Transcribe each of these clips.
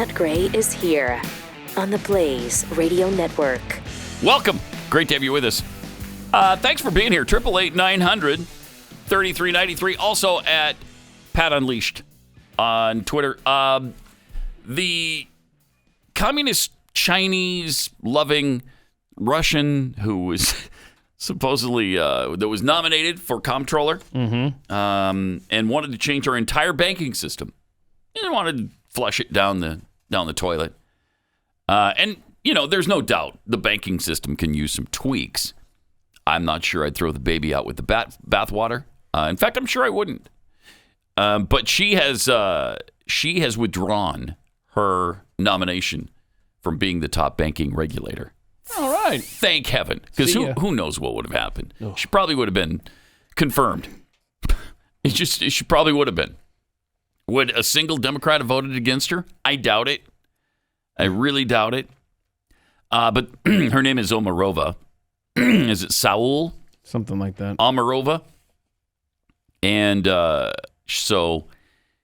Matt Gray is here on the Blaze Radio Network. Welcome. Great to have you with us. Thanks for being here. 888-900-3393. Also at Pat Unleashed on Twitter. The communist Chinese loving Russian who was supposedly that was nominated for comptroller and wanted to change our entire banking system. And wanted to flush it down the toilet. And you know, there's no doubt the banking system can use some tweaks. I'm not sure I'd throw the baby out with the bathwater. In fact, I'm sure I wouldn't. But she has withdrawn her nomination from being the top banking regulator. All right. Thank heaven. Because who knows what would have happened. Oh. She probably would have been confirmed. She probably would have been. Would a single Democrat have voted against her? I doubt it. I really doubt it. But her name is Omarova. Is it Saul? Something like that. Omarova. And so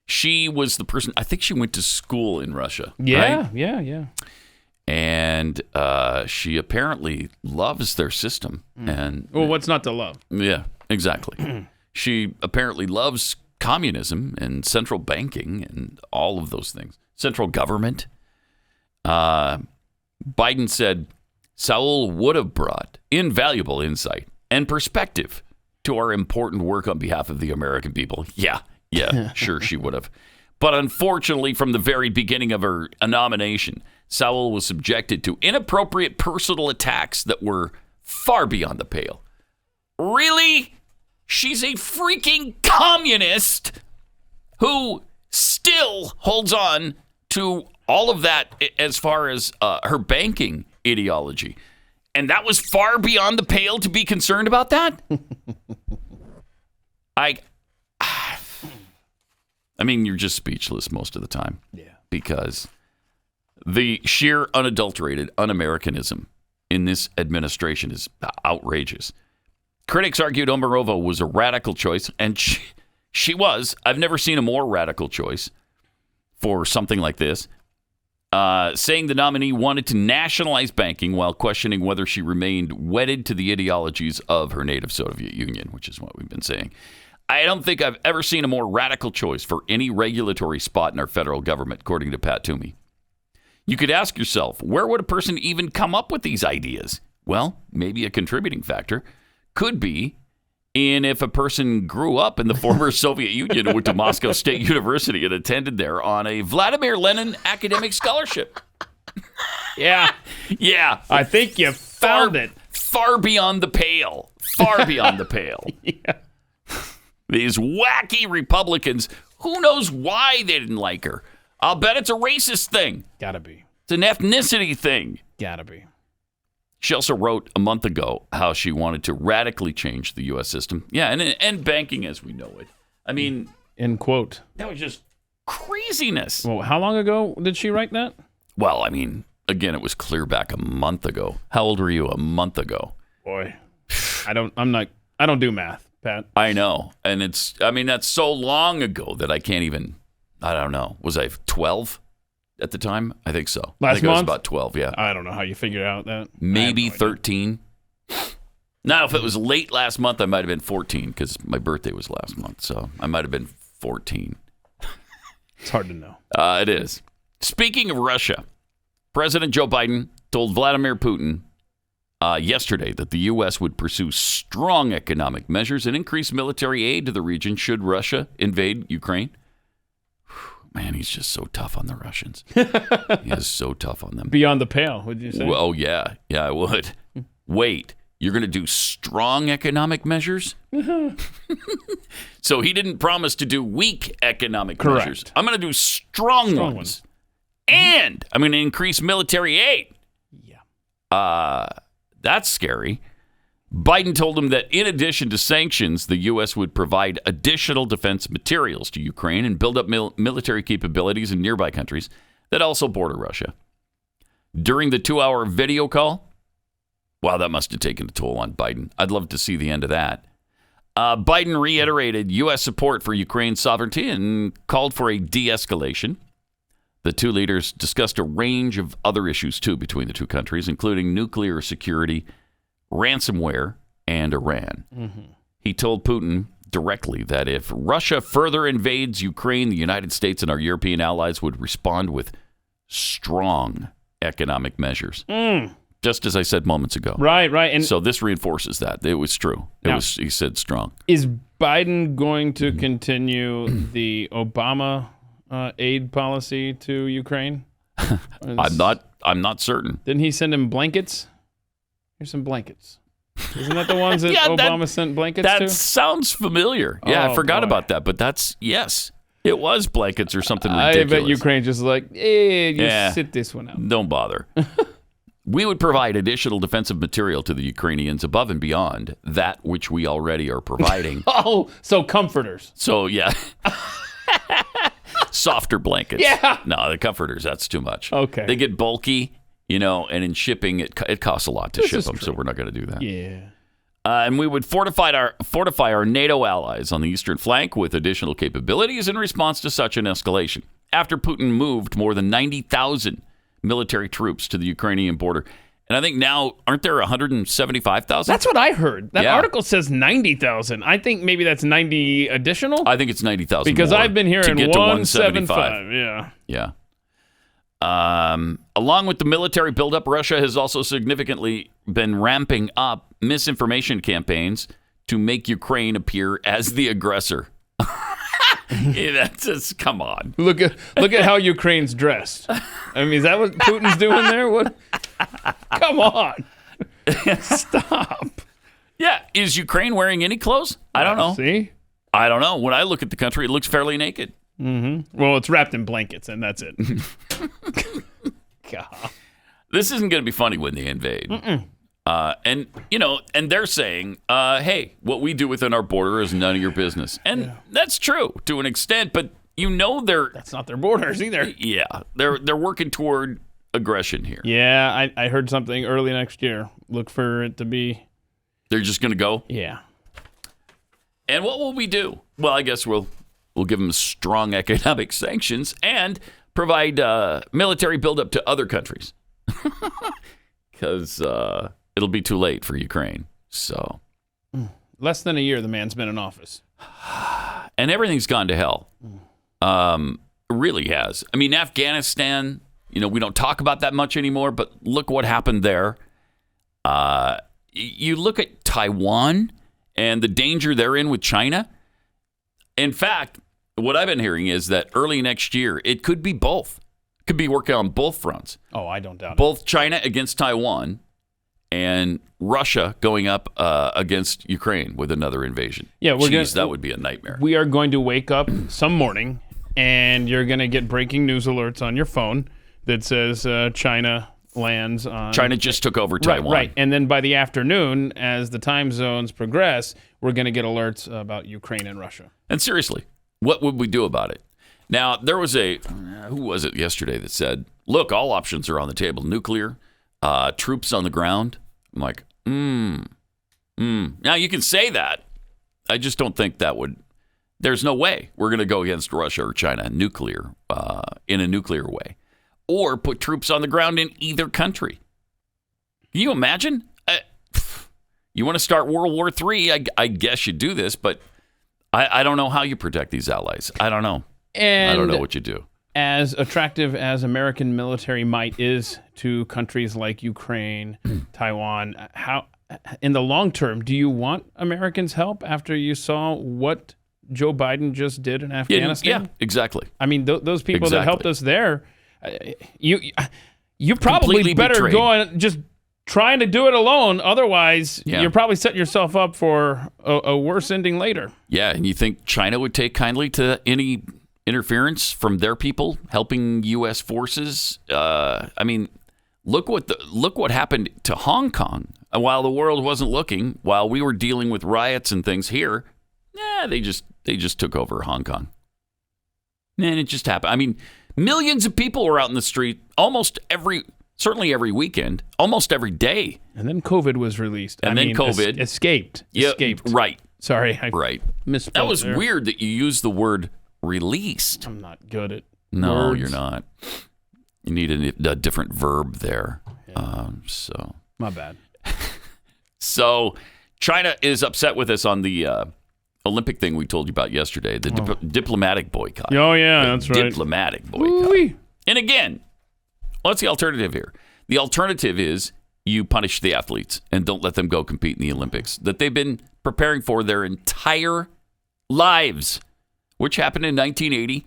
she was the person, I think she went to school in Russia. Yeah, right? yeah. And she apparently loves their system. And well, what's not to love? Yeah, exactly. She apparently loves communism and central banking and all of those things. Central government. Biden said Saul would have brought invaluable insight and perspective to our important work on behalf of the American people. Yeah, sure she would have. But unfortunately, from the very beginning of her nomination, Saul was subjected to inappropriate personal attacks that were far beyond the pale. Really? She's a freaking communist who still holds on to all of that as far as her banking ideology. And that was far beyond the pale to be concerned about that? I mean, you're just speechless most of the time. Yeah. Because the sheer unadulterated un-Americanism in this administration is outrageous. Critics argued Omarova was a radical choice, and she was. I've never seen a more radical choice for something like this. Saying the nominee wanted to nationalize banking while questioning whether she remained wedded to the ideologies of her native Soviet Union, which is what we've been saying. I don't think I've ever seen a more radical choice for any regulatory spot in our federal government, according to Pat Toomey. You could ask yourself, where would a person even come up with these ideas? Well, maybe a contributing factor could be in if a person grew up in the former Soviet Union and went to Moscow State University and attended there on a Vladimir Lenin academic scholarship. Yeah. I think you found it. Far beyond the pale. Far beyond the pale. Yeah. These wacky Republicans, who knows why they didn't like her? I'll bet it's a racist thing. Gotta be. It's an ethnicity thing. Gotta be. She also wrote a month ago how she wanted to radically change the U.S. system. Yeah, and banking as we know it. I mean... End quote. That was just craziness. Well, how long ago did she write that? Well, I mean, again, it was clear back a month ago. How old were you a month ago? Boy, I don't do math, Pat. I know. And that's so long ago that I can't even, I don't know. Was I 12 at the time? I think so. I think I was about 12, yeah. I don't know how you figured out that. Maybe 13. Now, if it was late last month, I might have been 14 because my birthday was last month. So I might have been 14. It's hard to know. It is. Speaking of Russia, President Joe Biden told Vladimir Putin yesterday that the U.S. would pursue strong economic measures and increase military aid to the region should Russia invade Ukraine. Man, he's just so tough on the Russians. He is so tough on them. Beyond the pale, would you say? Well, oh, yeah. Yeah, I would. Wait, you're going to do strong economic measures? So he didn't promise to do weak economic measures. I'm going to do strong ones. And I'm going to increase military aid. Yeah. That's scary. Biden told him that in addition to sanctions, the U.S. would provide additional defense materials to Ukraine and build up military capabilities in nearby countries that also border Russia. During the 2-hour video call, wow, that must have taken a toll on Biden. I'd love to see the end of that. Biden reiterated U.S. support for Ukraine's sovereignty and called for a de-escalation. The two leaders discussed a range of other issues, too, between the two countries, including nuclear security, ransomware, and Iran. He told Putin directly that if Russia further invades Ukraine, the United States and our European allies would respond with strong economic measures. Just as I said moments ago. Right. And so this reinforces that. It was true. He said strong. Is Biden going to continue the Obama aid policy to Ukraine? I'm not certain. Didn't he send him blankets? Here's some blankets. Isn't that the ones that Obama sent blankets to? That sounds familiar. Yeah, I forgot about that. But yes. It was blankets or something ridiculous. I bet Ukraine's just like, hey, sit this one out. Don't bother. We would provide additional defensive material to the Ukrainians above and beyond that which we already are providing. So comforters. So, yeah. Softer blankets. Yeah. No, the comforters, that's too much. Okay. They get bulky, and in shipping, it costs a lot to ship them, so we're not going to do that. Yeah. And we would fortify our NATO allies on the eastern flank with additional capabilities in response to such an escalation. After Putin moved more than 90,000 military troops to the Ukrainian border, and I think now, aren't there 175,000? That's what I heard. That article says 90,000. I think maybe that's 90 additional. I think it's 90,000 because more I've been hearing to get to 175. Yeah. Along with the military buildup, Russia has also significantly been ramping up misinformation campaigns to make Ukraine appear as the aggressor. That's just, come on. Look at how Ukraine's dressed. I mean, is that what Putin's doing there? What? Come on. Stop. Yeah. Is Ukraine wearing any clothes? I don't know. See? I don't know. When I look at the country, it looks fairly naked. Well, it's wrapped in blankets, and that's it. God. This isn't going to be funny when they invade. And they're saying, hey, what we do within our border is none of your business. And that's true to an extent, but that's not their borders either. Yeah, they're working toward aggression here. Yeah, I heard something early next year. Look for it to be. They're just going to go? Yeah. And what will we do? Well, I guess we'll give them strong economic sanctions and provide military buildup to other countries. Because it'll be too late for Ukraine. So less than a year the man's been in office. And everything's gone to hell. Really has. I mean, Afghanistan, we don't talk about that much anymore, but look what happened there. You look at Taiwan and the danger they're in with China. In fact, what I've been hearing is that early next year, it could be both. It could be working on both fronts. Oh, I don't doubt it. Both China against Taiwan and Russia going up against Ukraine with another invasion. Yeah, that would be a nightmare. We are going to wake up some morning, and you're going to get breaking news alerts on your phone that says China lands on... China just took over Taiwan. Right. And then by the afternoon, as the time zones progress, we're going to get alerts about Ukraine and Russia. And seriously, what would we do about it? Now, there was who was it yesterday that said, look, all options are on the table. Nuclear, troops on the ground. I'm like, Now, you can say that. I just don't think that would. There's no way we're going to go against Russia or China in a nuclear way, or put troops on the ground in either country. Can you imagine? You want to start World War III? I guess you do this, but I don't know how you protect these allies. I don't know. And I don't know what you do. As attractive as American military might is to countries like Ukraine, Taiwan, how, in the long term, do you want Americans' help after you saw what Joe Biden just did in Afghanistan? Yeah, exactly. I mean, those people that helped us there, you probably Completely better betrayed. go and just trying to do it alone. Otherwise, you're probably setting yourself up for a worse ending later. Yeah, and you think China would take kindly to any interference from their people helping U.S. forces? I mean, look what happened to Hong Kong while the world wasn't looking. While we were dealing with riots and things here, they just took over Hong Kong, and it just happened. I mean, millions of people were out in the street certainly every weekend, almost every day. And then COVID was released. And then COVID escaped. Yeah, escaped. Right. Sorry, I right. misspelled. That was weird that you used the word released. I'm not good at No, words? you're not. You need a different verb there. Yeah. So My bad. So China is upset with us on the Olympic thing we told you about yesterday, the diplomatic boycott. Oh, yeah, that's right. Diplomatic boycott. Ooh-wee. And again, what's the alternative here? The alternative is you punish the athletes and don't let them go compete in the Olympics that they've been preparing for their entire lives, which happened in 1980.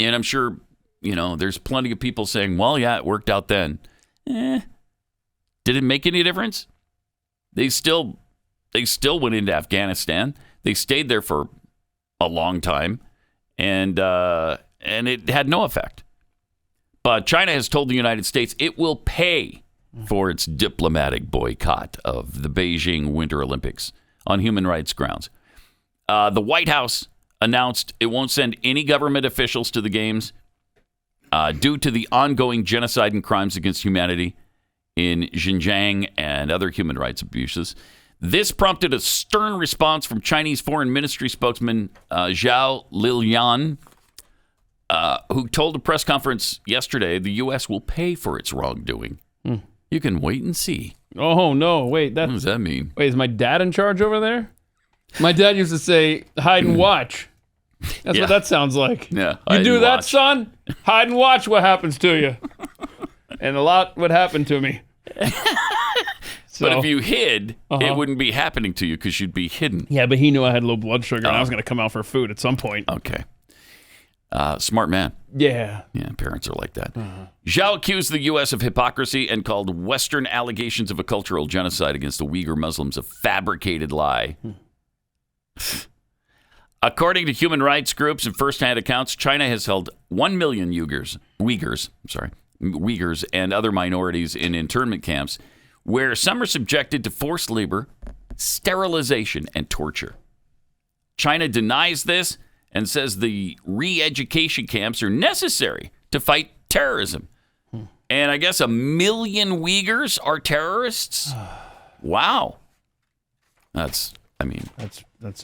And I'm sure, there's plenty of people saying, well, yeah, it worked out then. Did it make any difference? They still went into Afghanistan. They stayed there for a long time, and it had no effect. But China has told the United States it will pay for its diplomatic boycott of the Beijing Winter Olympics on human rights grounds. The White House announced it won't send any government officials to the games due to the ongoing genocide and crimes against humanity in Xinjiang and other human rights abuses. This prompted a stern response from Chinese Foreign Ministry spokesman Zhao Lijian, who told a press conference yesterday the U.S. will pay for its wrongdoing. You can wait and see. Oh, no. Wait. What does that mean? Wait, is my dad in charge over there? My dad used to say, hide and watch. That's what that sounds like. Yeah, you do that, watch. son? Hide and watch what happens to you. And a lot would happen to me. But if you hid, it wouldn't be happening to you because you'd be hidden. Yeah, but he knew I had low blood sugar and I was going to come out for food at some point. Okay. Smart man. Yeah. Yeah, parents are like that. Zhao accused the U.S. of hypocrisy and called Western allegations of a cultural genocide against the Uyghur Muslims a fabricated lie. According to human rights groups and first-hand accounts, China has held 1 million Uyghurs and other minorities in internment camps where some are subjected to forced labor, sterilization, and torture. China denies this and says the re-education camps are necessary to fight terrorism. And I guess 1 million Uyghurs are terrorists? Wow. That's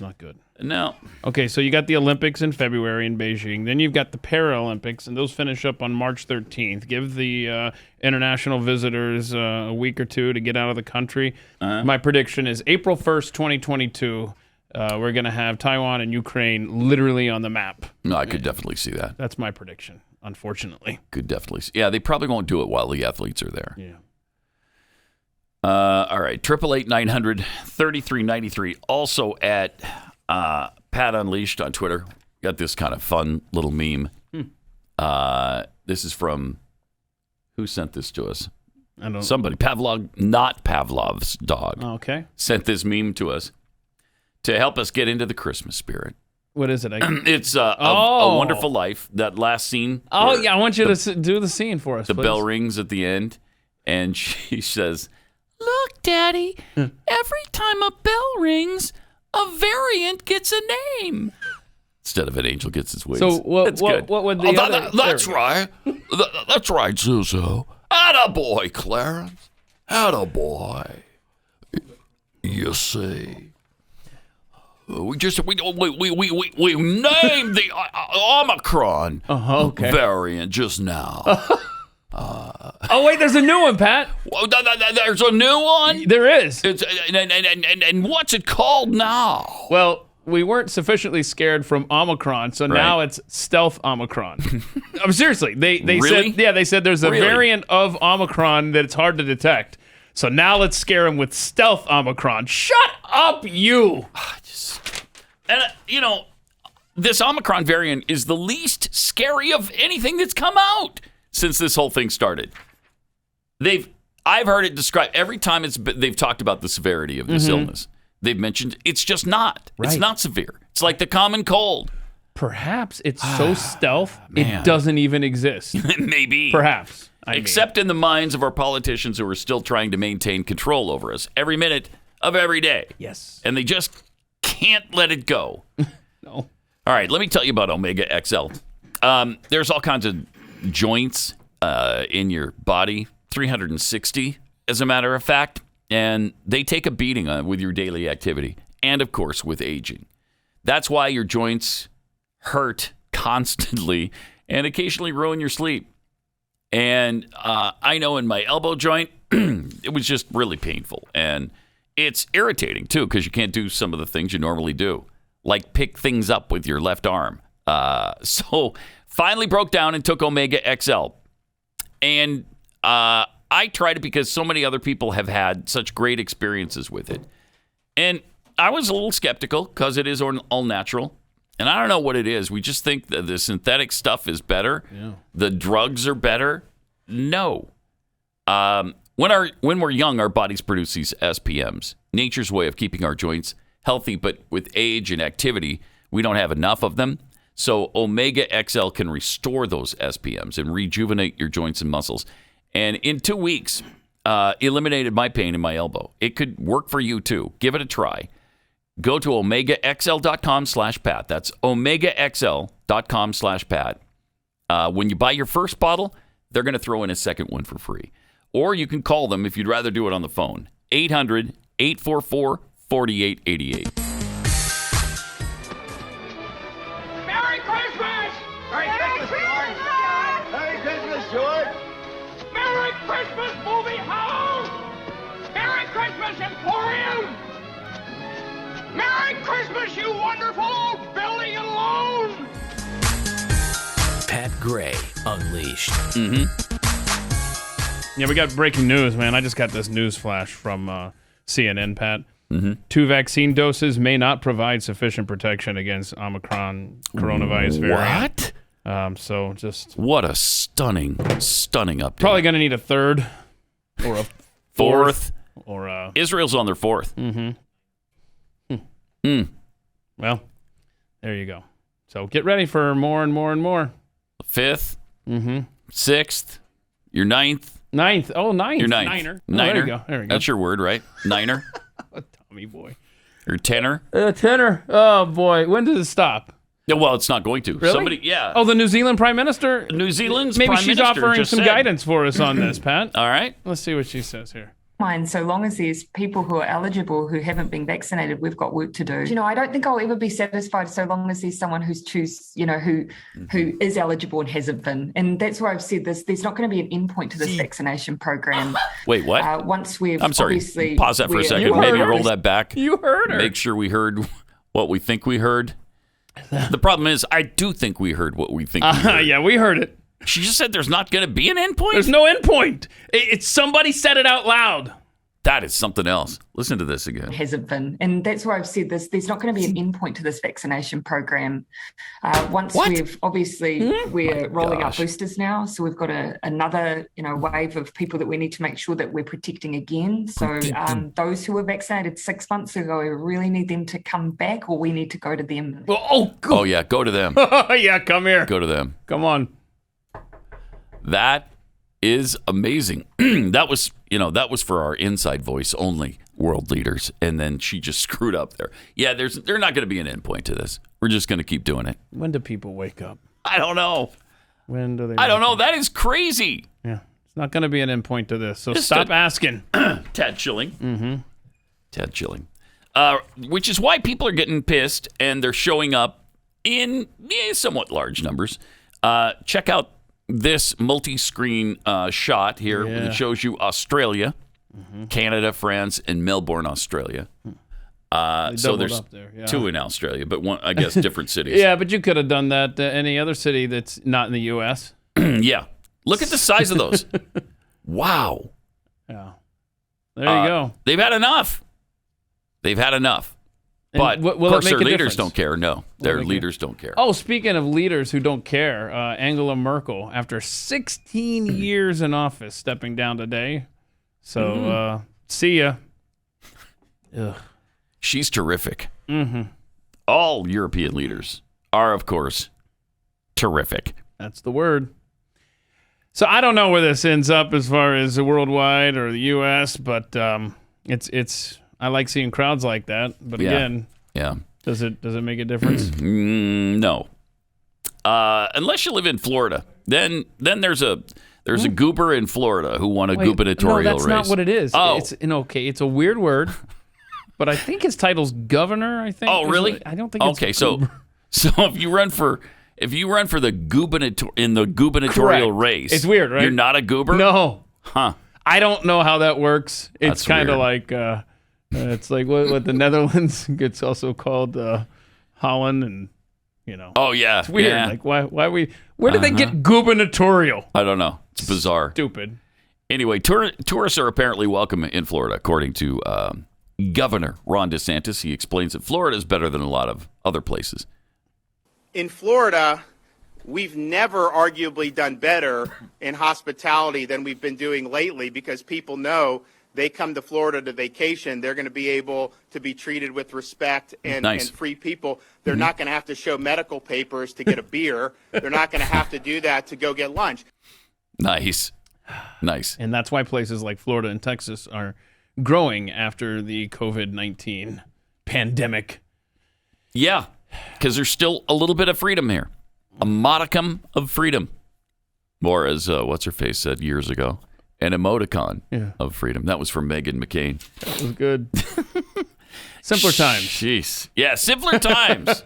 not good. No. Okay, so you got the Olympics in February in Beijing. Then you've got the Paralympics, and those finish up on March 13th. Give the international visitors a week or two to get out of the country. My prediction is April 1st, 2022, we're going to have Taiwan and Ukraine literally on the map. No, I could definitely see that. That's my prediction, unfortunately. Could definitely see. Yeah, they probably won't do it while the athletes are there. Yeah. All right, 888-900-3393. Also at Pat Unleashed on Twitter. Got this kind of fun little meme. This is from, who sent this to us? I don't. Somebody. Not Pavlov's dog. Okay. Sent this meme to us to help us get into the Christmas spirit. What is it? It's a Wonderful Life, that last scene. Oh, yeah, I want you to do the scene for us, The please. bell rings at the end, and she says, "Look, Daddy, every time a bell rings, a variant gets a name." Instead of an angel gets its wings. So what would the other... That's right. That's right, Zuzu. Attaboy, Clarence. Attaboy. You see. We named the Omicron variant just now. Oh, wait, there's a new one, Pat. There's a new one? There is. It's, and what's it called now? Well, we weren't sufficiently scared from Omicron, so now it's stealth Omicron. Seriously, they Really? said there's a variant of Omicron that it's hard to detect. So now let's scare them with stealth Omicron. Shut up, you. And this Omicron variant is the least scary of anything that's come out since this whole thing started. I've heard it described every time they've talked about the severity of this illness. They've mentioned it's just not. Right. It's not severe. It's like the common cold. Perhaps it's so stealth it doesn't even exist. Maybe. Perhaps. Except in the minds of our politicians who are still trying to maintain control over us every minute of every day. Yes. And they just can't let it go. No. All right, let me tell you about Omega XL. There's all kinds of joints in your body, 360 as a matter of fact, and they take a beating with your daily activity and, of course, with aging. That's why your joints hurt constantly and occasionally ruin your sleep. And I know in my elbow joint, it was just really painful. And it's irritating, too, because you can't do some of the things you normally do, like pick things up with your left arm. So finally broke down and took Omega XL. And I tried it because so many other people have had such great experiences with it. And I was a little skeptical because it is all natural. And I don't know what it is. We just think that the synthetic stuff is better. Yeah. The drugs are better. No. When we're young, our bodies produce these SPMs, nature's way of keeping our joints healthy. But with age and activity, we don't have enough of them. So Omega XL can restore those SPMs and rejuvenate your joints and muscles. And in 2 weeks, eliminated my pain in my elbow. It could work for you, too. Give it a try. Go to omegaxl.com/Pat. That's omegaxl.com/Pat. When you buy your first bottle, they're going to throw in a second one for free. Or you can call them if you'd rather do it on the phone. 800-844-4888. Merry Christmas! Merry Christmas, George! Merry Christmas, George! Merry Christmas, movie house! Merry Christmas, Emporium! Merry Christmas, you wonderful old building and loan! Pat Gray Unleashed. Yeah, we got breaking news, man. I just got this news flash from CNN, Pat. 2 vaccine doses may not provide sufficient protection against Omicron coronavirus variant. What? So just... What a stunning update. Probably going to need a third or a fourth. Or a... Israel's on their fourth. Well, there you go. So get ready for more and more and more. Fifth, sixth, your ninth. Ninth. Oh, ninth. Your ninth. Niner. Niner. Oh, there you go. There we go. That's your word, right? Niner. Tommy boy. Or tenor. Tenor. Oh, boy. When does it stop? Yeah, well, it's not going to. Really? Somebody, yeah. Oh, the New Zealand Prime Minister? New Zealand's Maybe Prime she's Minister offering just some said. guidance for us on this, Pat. All right. Let's see what she says here. Fine, so long as there's people who are eligible who haven't been vaccinated, we've got work to do. You know, I don't think I'll ever be satisfied so long as there's someone who is eligible and hasn't been. And that's why I've said this. There's not going to be an endpoint to this vaccination program. Wait, what? Once we've I'm sorry. obviously... Pause that for a second. Maybe roll that back. You heard her. Make sure we heard what we think we heard. The problem is, I do think we heard what we think we heard. Yeah, we heard it. She just said there's not going to be an endpoint? There's no endpoint. It's somebody said it out loud. That is something else. Listen to this again. Hasn't been. And that's why I've said this. There's not going to be an endpoint to this vaccination program. Once we've obviously, we're rolling out boosters now. So we've got another, wave of people that we need to make sure that we're protecting again. So those who were vaccinated 6 months ago, we really need them to come back, or we need to go to them. Oh yeah, go to them. Yeah, come here. Go to them. Come on. That is amazing. That was for our inside voice only, world leaders. And then she just screwed up there. Yeah, there's not going to be an endpoint to this. We're just going to keep doing it. When do people wake up? I don't know. When do they? I don't know. That is crazy. Yeah, it's not going to be an endpoint to this. So stop asking. Tad chilling. Tad chilling. Which is why people are getting pissed and they're showing up in somewhat large numbers. Check out this multi-screen shot here that shows you Australia, Canada, France, and Melbourne, Australia. So there's two in Australia, but one, I guess, different cities. Yeah, but you could have done that any other city that's not in the U.S. Yeah. Look at the size of those. Wow. Yeah. There you go. They've had enough. But of course, their leaders don't care. No, their leaders don't care. Oh, speaking of leaders who don't care, Angela Merkel, after 16 years in office, stepping down today. So, see ya. Ugh. She's terrific. All European leaders are, of course, terrific. That's the word. So I don't know where this ends up as far as the worldwide or the U.S., but it's. I like seeing crowds like that, but again, does it make a difference? No, unless you live in Florida, then there's a goober in Florida who won a gubernatorial race. No, that's not what it is. Oh, it's a weird word, but I think his title's governor. I think. Oh, really? I don't think. Okay, so if you run for if you run for the gubernatorial race, it's weird, right? You're not a goober? No. Huh. I don't know how that works. It's That's kind of weird. like it's like what the Netherlands gets also called Holland, and Oh, yeah. it's weird. Yeah. Like where did they get gubernatorial? I don't know. It's bizarre. Stupid. Anyway, tourists are apparently welcome in Florida, according to Governor Ron DeSantis. He explains that Florida is better than a lot of other places. In Florida, we've never arguably done better in hospitality than we've been doing lately, because people know they come to Florida to vacation, they're going to be able to be treated with respect and free people. They're not going to have to show medical papers to get a beer. They're not going to have to do that to go get lunch. Nice. And that's why places like Florida and Texas are growing after the COVID-19 pandemic. Yeah, because there's still a little bit of freedom here. A modicum of freedom. Or as what's-her-face said years ago, an emoticon of freedom. That was from Meghan McCain. That was good. Simpler times. Jeez. Yeah, simpler times.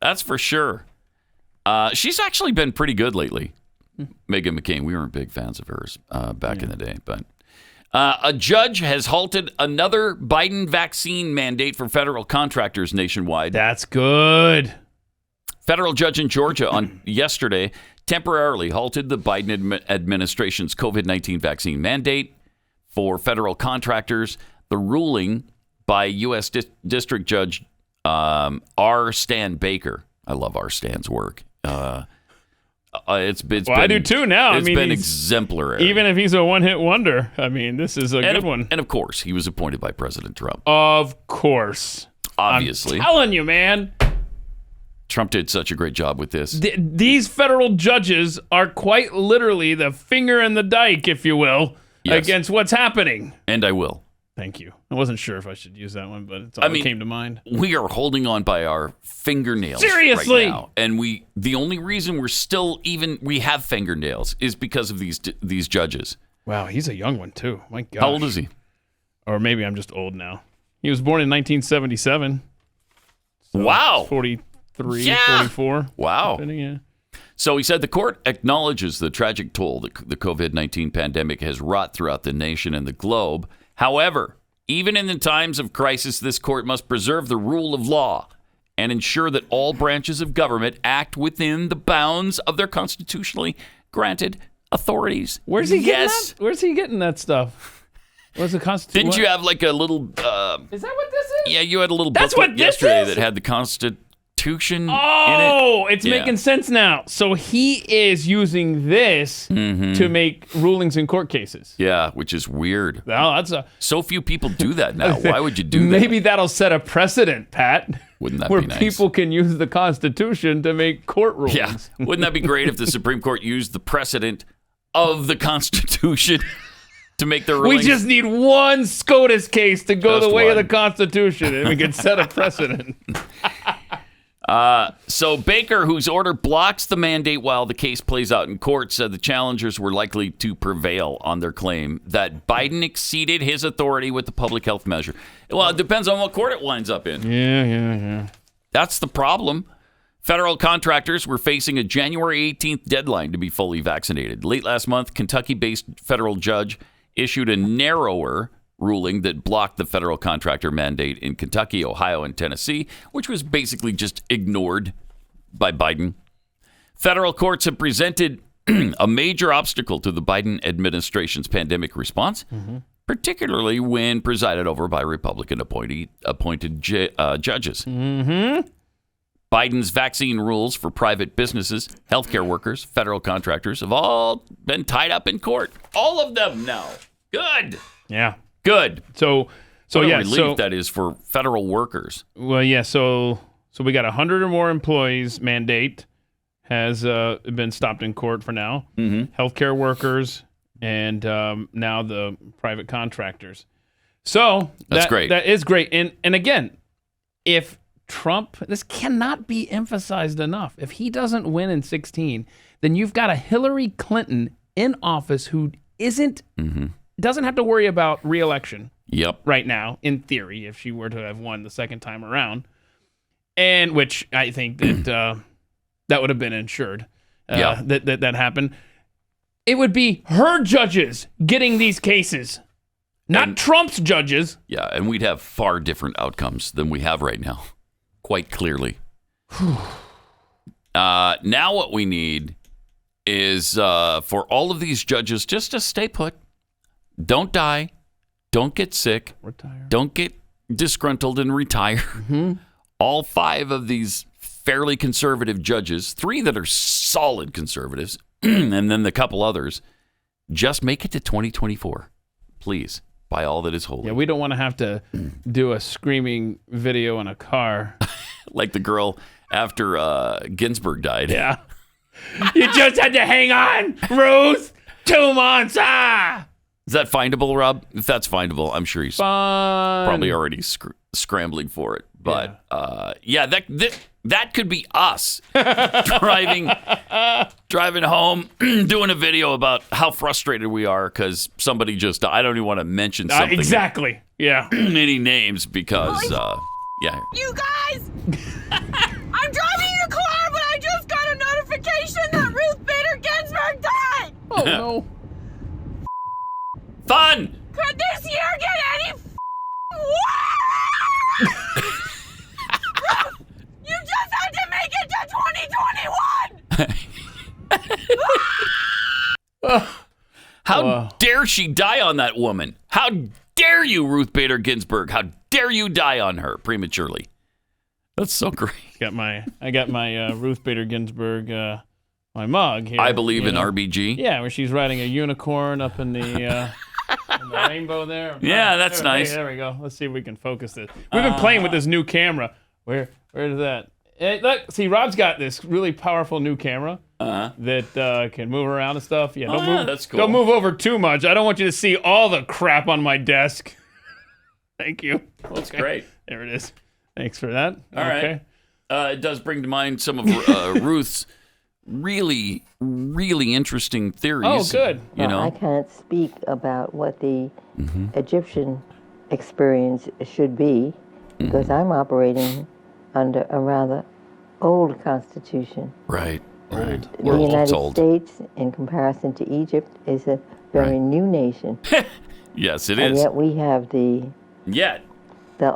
That's for sure. She's actually been pretty good lately. Meghan McCain. We weren't big fans of hers back in the day. But a judge has halted another Biden vaccine mandate for federal contractors nationwide. That's good. Federal judge in Georgia on yesterday temporarily halted the Biden administration's COVID-19 vaccine mandate for federal contractors. The ruling by U.S. District Judge R. Stan Baker. I love R. Stan's work. It's been. I do too now. It's been exemplary. Even if he's a one-hit wonder, I mean, this is a good one. And of course, he was appointed by President Trump. Of course. Obviously. I'm telling you, man. Trump did such a great job with this. These federal judges are quite literally the finger in the dike, if you will, against what's happening. And I will. Thank you. I wasn't sure if I should use that one, but it's all that came to mind. We are holding on by our fingernails Seriously? right now. And the only reason we're still we have fingernails is because of these judges. Wow, he's a young one too. My God. How old is he? Or maybe I'm just old now. He was born in 1977. So wow. 43, 44. Wow. Yeah. So he said the court acknowledges the tragic toll that the COVID-19 pandemic has wrought throughout the nation and the globe. However, even in the times of crisis, this court must preserve the rule of law and ensure that all branches of government act within the bounds of their constitutionally granted authorities. Where's he getting that? Where's he getting that stuff? What's the Constitution? Didn't you have like a little... Is that what this is? Yeah, you had a little booklet yesterday that had the Constitution in it. Oh, it's making sense now. So he is using this to make rulings in court cases. Yeah, which is weird. Well, so few people do that now. Why would you do that? Maybe that'll set a precedent, Pat. Wouldn't that where be nice? People can use the Constitution to make court rulings. Yeah. Wouldn't that be great if the Supreme Court used the precedent of the Constitution to make their rulings? We just need one SCOTUS case to go the way of the Constitution, and we can set a precedent. So Baker, whose order blocks the mandate while the case plays out in court, said the challengers were likely to prevail on their claim that Biden exceeded his authority with the public health measure. Well, it depends on what court it winds up in. Yeah. That's the problem. Federal contractors were facing a January 18th deadline to be fully vaccinated. Late last month, Kentucky-based federal judge issued a narrower ruling that blocked the federal contractor mandate in Kentucky, Ohio, and Tennessee, which was basically just ignored by Biden. Federal courts have presented a major obstacle to the Biden administration's pandemic response, particularly when presided over by Republican appointed judges. Biden's vaccine rules for private businesses, healthcare workers, federal contractors have all been tied up in court. All of them now. Good. Yeah. Good. So what yeah, a relief that is for federal workers. Well, yeah. So we got 100 or more employees mandate has been stopped in court for now. Healthcare workers and now the private contractors. So that's great. That is great. And again, if Trump, this cannot be emphasized enough. If he doesn't win in 2016, then you've got a Hillary Clinton in office who doesn't have to worry about re-election right now, in theory, if she were to have won the second time around. And which I think that that would have been insured. Yeah. That happened. It would be her judges getting these cases, not Trump's judges. Yeah, and we'd have far different outcomes than we have right now, quite clearly. Now what we need is for all of these judges just to stay put. Don't die. Don't get sick. Retire. Don't get disgruntled and retire. Mm-hmm. All 5 of these fairly conservative judges, 3 that are solid conservatives, and then the couple others, just make it to 2024. Please, by all that is holy. Yeah, we don't want to have to do a screaming video in a car. Like the girl after Ginsburg died. Yeah. You just had to hang on, Ruth. 2 months. Is that findable, Rob? If that's findable, I'm sure he's probably already scrambling for it. But that could be us driving home, doing a video about how frustrated we are because somebody just. I don't even want to mention something. Exactly. Yeah. Any names because You guys, I'm driving in a car, but I just got a notification that Ruth Bader Ginsburg died. Oh no. Fun. Could this year get any Ruth, you just had to make it to 2021. How dare she die on that woman? How dare you, Ruth Bader Ginsburg? How dare you die on her prematurely? That's so great. I got my Ruth Bader Ginsburg my mug here. I believe in RBG. Yeah, where she's riding a unicorn up in the in the rainbow there. Yeah, that's nice. There we go. Let's see if we can focus this. We've been playing with this new camera. Where is that? Hey, look, see, Rob's got this really powerful new camera that can move around and stuff. Yeah, don't move. That's cool. Don't move over too much. I don't want you to see all the crap on my desk. Thank you. Well, that's great. There it is. Thanks for that. All right. It does bring to mind some of Ruth's really, really interesting theories. Oh, good. You know, I can't speak about what the Egyptian experience should be because I'm operating under a rather old constitution. Right. The United States, in comparison to Egypt, is a very new nation. Yes, it and is. yet we have the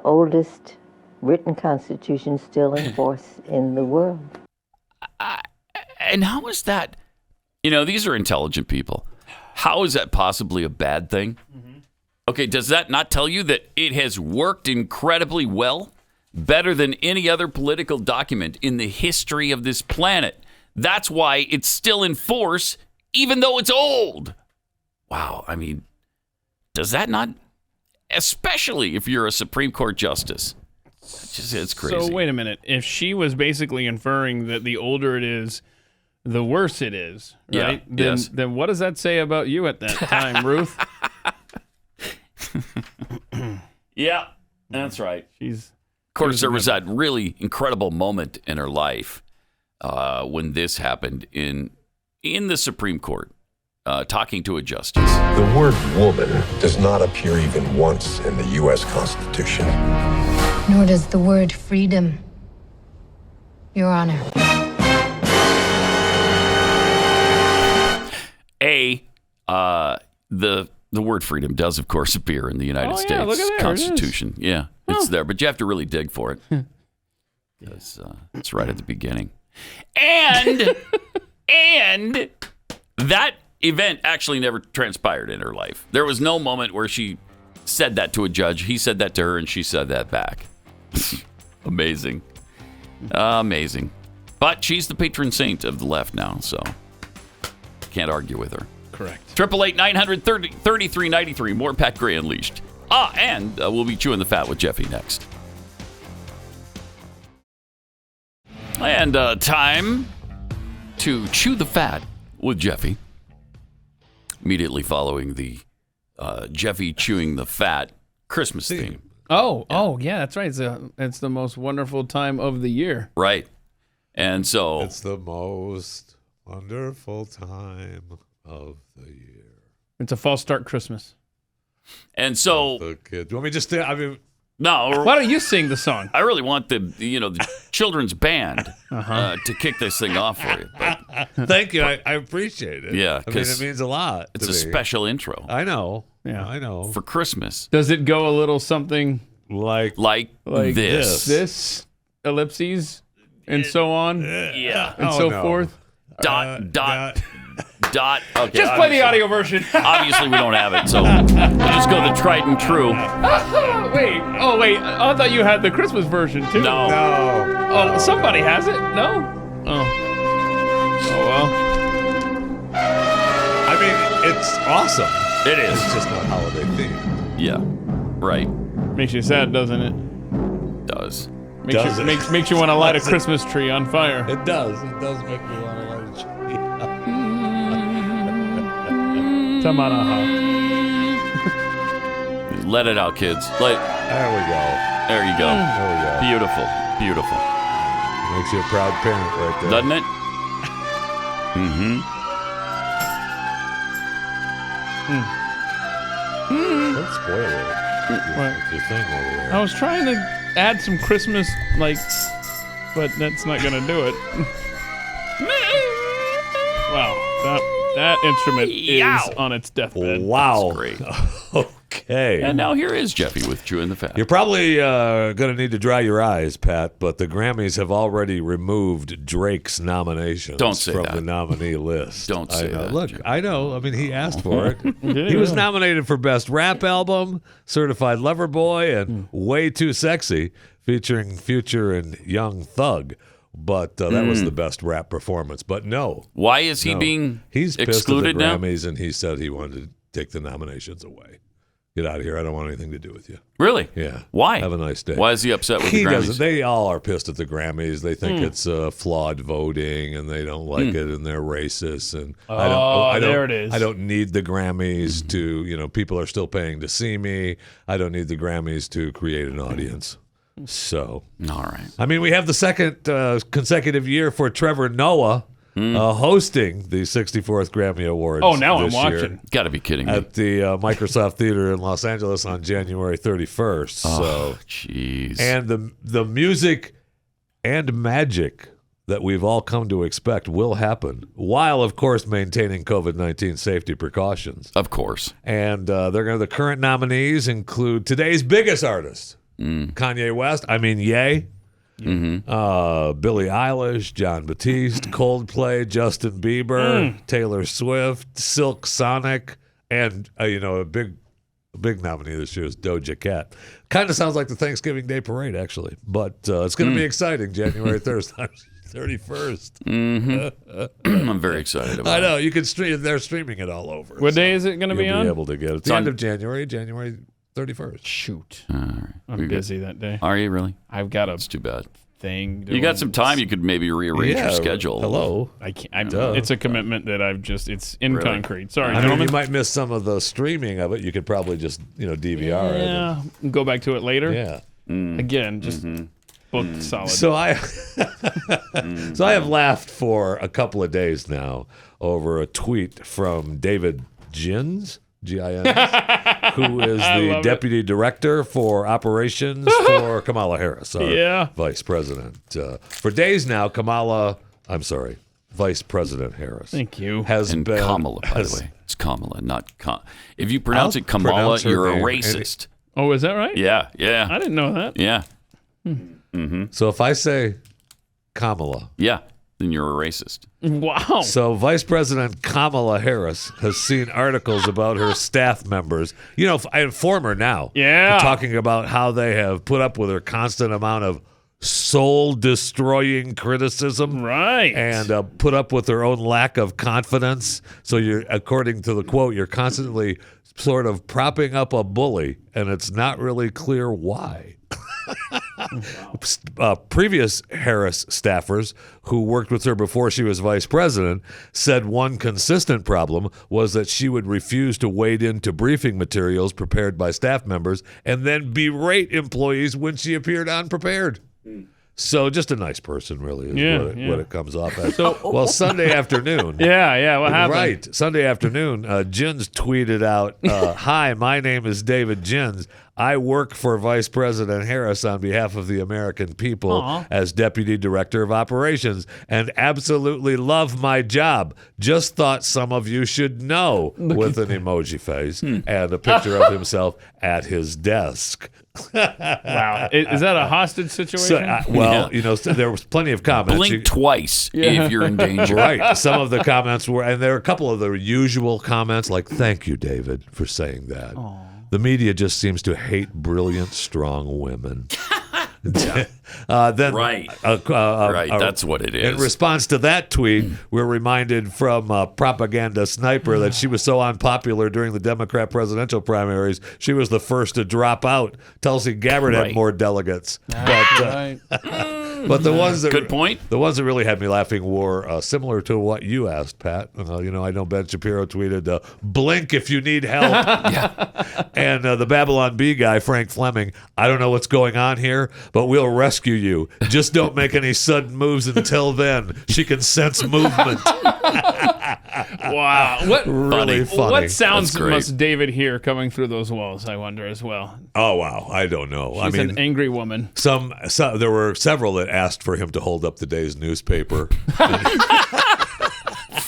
oldest written constitution still in force in the world. And how is that? You know, these are intelligent people. How is that possibly a bad thing? Okay, does that not tell you that it has worked incredibly well? Better than any other political document in the history of this planet. That's why it's still in force, even though it's old. Wow, I mean, does that not, especially if you're a Supreme Court justice? It's crazy. So wait a minute. If she was basically inferring that the older it is, the worse it is, right? Yeah, then what does that say about you at that time, Ruth? Yeah, that's right. She's... Of course, there was that really incredible moment in her life when this happened in the Supreme Court, talking to a justice. The word woman does not appear even once in the U.S. Constitution. Nor does the word freedom, Your Honor. The word freedom does, of course, appear in the United States look at there, Constitution. It's there, but you have to really dig for it. Because it's right at the beginning. And that event actually never transpired in her life. There was no moment where she said that to a judge. He said that to her, and she said that back. Amazing. Amazing. But she's the patron saint of the left now, so can't argue with her. Correct. 888-900-3393. More Pat Gray Unleashed. And we'll be chewing the fat with Jeffy next. And time to chew the fat with Jeffy. Immediately following the Jeffy chewing the fat Christmas theme. Oh, yeah, that's right. It's the most wonderful time of the year. Right. And so... It's the most wonderful time of the year. It's a false start Christmas. And so... The kid. Do you want me just to... No. Why don't you sing the song? I really want the children's band to kick this thing off for you. But, Thank you. I appreciate it. Yeah, I mean, it 'cause means a lot. it's to a me. special intro I know. Yeah. I know. for Christmas. Does it go a little something Like Like this. this, ellipses, and so on, Yeah. and Oh, so no. forth? Dot. Okay. Just play the audio version. Obviously, we don't have it, so we'll just go the tried and true. Wait. I thought you had the Christmas version too. No. no. Oh, somebody has it. No. Oh. Oh well. I mean, it's awesome. It is. It's just not holiday themed. Yeah. Right. Makes you sad, doesn't it? Does. Does it? Makes you want to light a Christmas tree on fire. It does. It does make me want to light a tree. Tamaraha. Let it out, kids. There we go. There you go. There we go. Beautiful. Beautiful. Makes you a proud parent right there. Doesn't it? Mm-hmm. Don't spoil it. What? Your thing over there. I was trying to add some Christmas, but that's not gonna do it. Wow, that instrument is on its deathbed. Wow. Great. Okay. And now here is Jeffy with Chewing the Fat. You're probably going to need to dry your eyes, Pat, but the Grammys have already removed Drake's nominations Don't say from that. the nominee list. Don't say I know. that, Look, Jeff. I know. I mean, he asked for it. He was nominated for Best Rap Album, Certified Lover Boy, and Way Too Sexy, featuring Future and Young Thug. But that was the best rap performance. But no. Why is he No. being He's pissed excluded at the now? Grammys, and he said he wanted to take the nominations away. Get out of here. I don't want anything to do with you. Really? Yeah. Why? Have a nice day. Why is he upset with He the doesn't. Grammys? They all are pissed at the Grammys. They think it's flawed voting, and they don't like it, and they're racist. And I don't. there it is. I don't need the Grammys to. People are still paying to see me. I don't need the Grammys to create an audience. So, All right. I mean, we have the second consecutive year for Trevor Noah hosting the 64th Grammy Awards. Oh, now I'm this year watching. Got to be kidding me. at the Microsoft Theater in Los Angeles on January 31st. So. Oh, jeez. And the music and magic that we've all come to expect will happen, while, of course, maintaining COVID-19 safety precautions. Of course. And the current nominees include today's biggest artist, Kanye West. I mean, Ye. Billie Eilish, John Batiste, Coldplay, Justin Bieber, Taylor Swift, Silk Sonic, and a big nominee this year is Doja Cat. Kind of sounds like the Thanksgiving Day parade, actually, but it's going to be exciting. January 31st. I'm very excited about I it. know you can stream. They're streaming it all over. What day is it going to be You'll on? be able to get it. It's the end of January 31st. Shoot, All right. I'm busy that day. Are you really? I've got a That's too bad. thing. You got some time. You could maybe rearrange your schedule. Hello. I can't. It's a commitment that it's in Really? concrete. Sorry, I mean, gentlemen. you might miss some of the streaming of it. You could probably just DVR it. Yeah, go back to it later. Yeah. Again, just booked solid. So I have laughed for a couple of days now over a tweet from David Gins, Gins, who is the deputy director for operations for Kamala Harris, our vice president. For days now, Vice President Harris. Thank you. Has And been Kamala, by the way. It's Kamala, not If you pronounce I'll it Kamala, pronounce her you're a name. racist. Oh, is that right? Yeah. I didn't know that. Yeah. So if I say Kamala, Yeah. Then you're a racist. Wow. so Vice President Kamala Harris has seen articles about her staff members, and former now, Yeah. talking about how they have put up with her constant amount of soul-destroying criticism, Right. and put up with their own lack of confidence. So according to the quote, you're constantly sort of propping up a bully, and it's not really clear why. Previous Harris staffers who worked with her before she was vice president said one consistent problem was that she would refuse to wade into briefing materials prepared by staff members and then berate employees when she appeared unprepared. So just a nice person, really, is what it comes off as. Well, Sunday afternoon. Yeah. What happened? Right. Sunday afternoon, Jins tweeted out, "Hi, my name is David Jins. I work for Vice President Harris on behalf of the American people as Deputy Director of Operations and absolutely love my job. Just thought some of you should know, with an emoji face and a picture of himself at his desk. Wow. Is that a hostage situation? So, there was plenty of comments. Blink twice if you're in danger. Right. Some of the comments were, and there are a couple of the usual comments like, thank you, David, for saying that. Aww. The media just seems to hate brilliant, strong women. Right. That's what it is. In response to that tweet, we're reminded from Propaganda Sniper that she was so unpopular during the Democrat presidential primaries, she was the first to drop out. Tulsi Gabbard had more delegates. But the ones that good point. The ones that really had me laughing were similar to what you asked, Pat. I know Ben Shapiro tweeted, "Blink if you need help." And the Babylon Bee guy, Frank Fleming, I don't know what's going on here, but we'll rescue you. Just don't make any sudden moves until then. She can sense movement. Wow. What really funny. What sounds must David hear coming through those walls, I wonder, as well? Oh, wow. I don't know. She's an angry woman. There were several that asked for him to hold up the day's newspaper.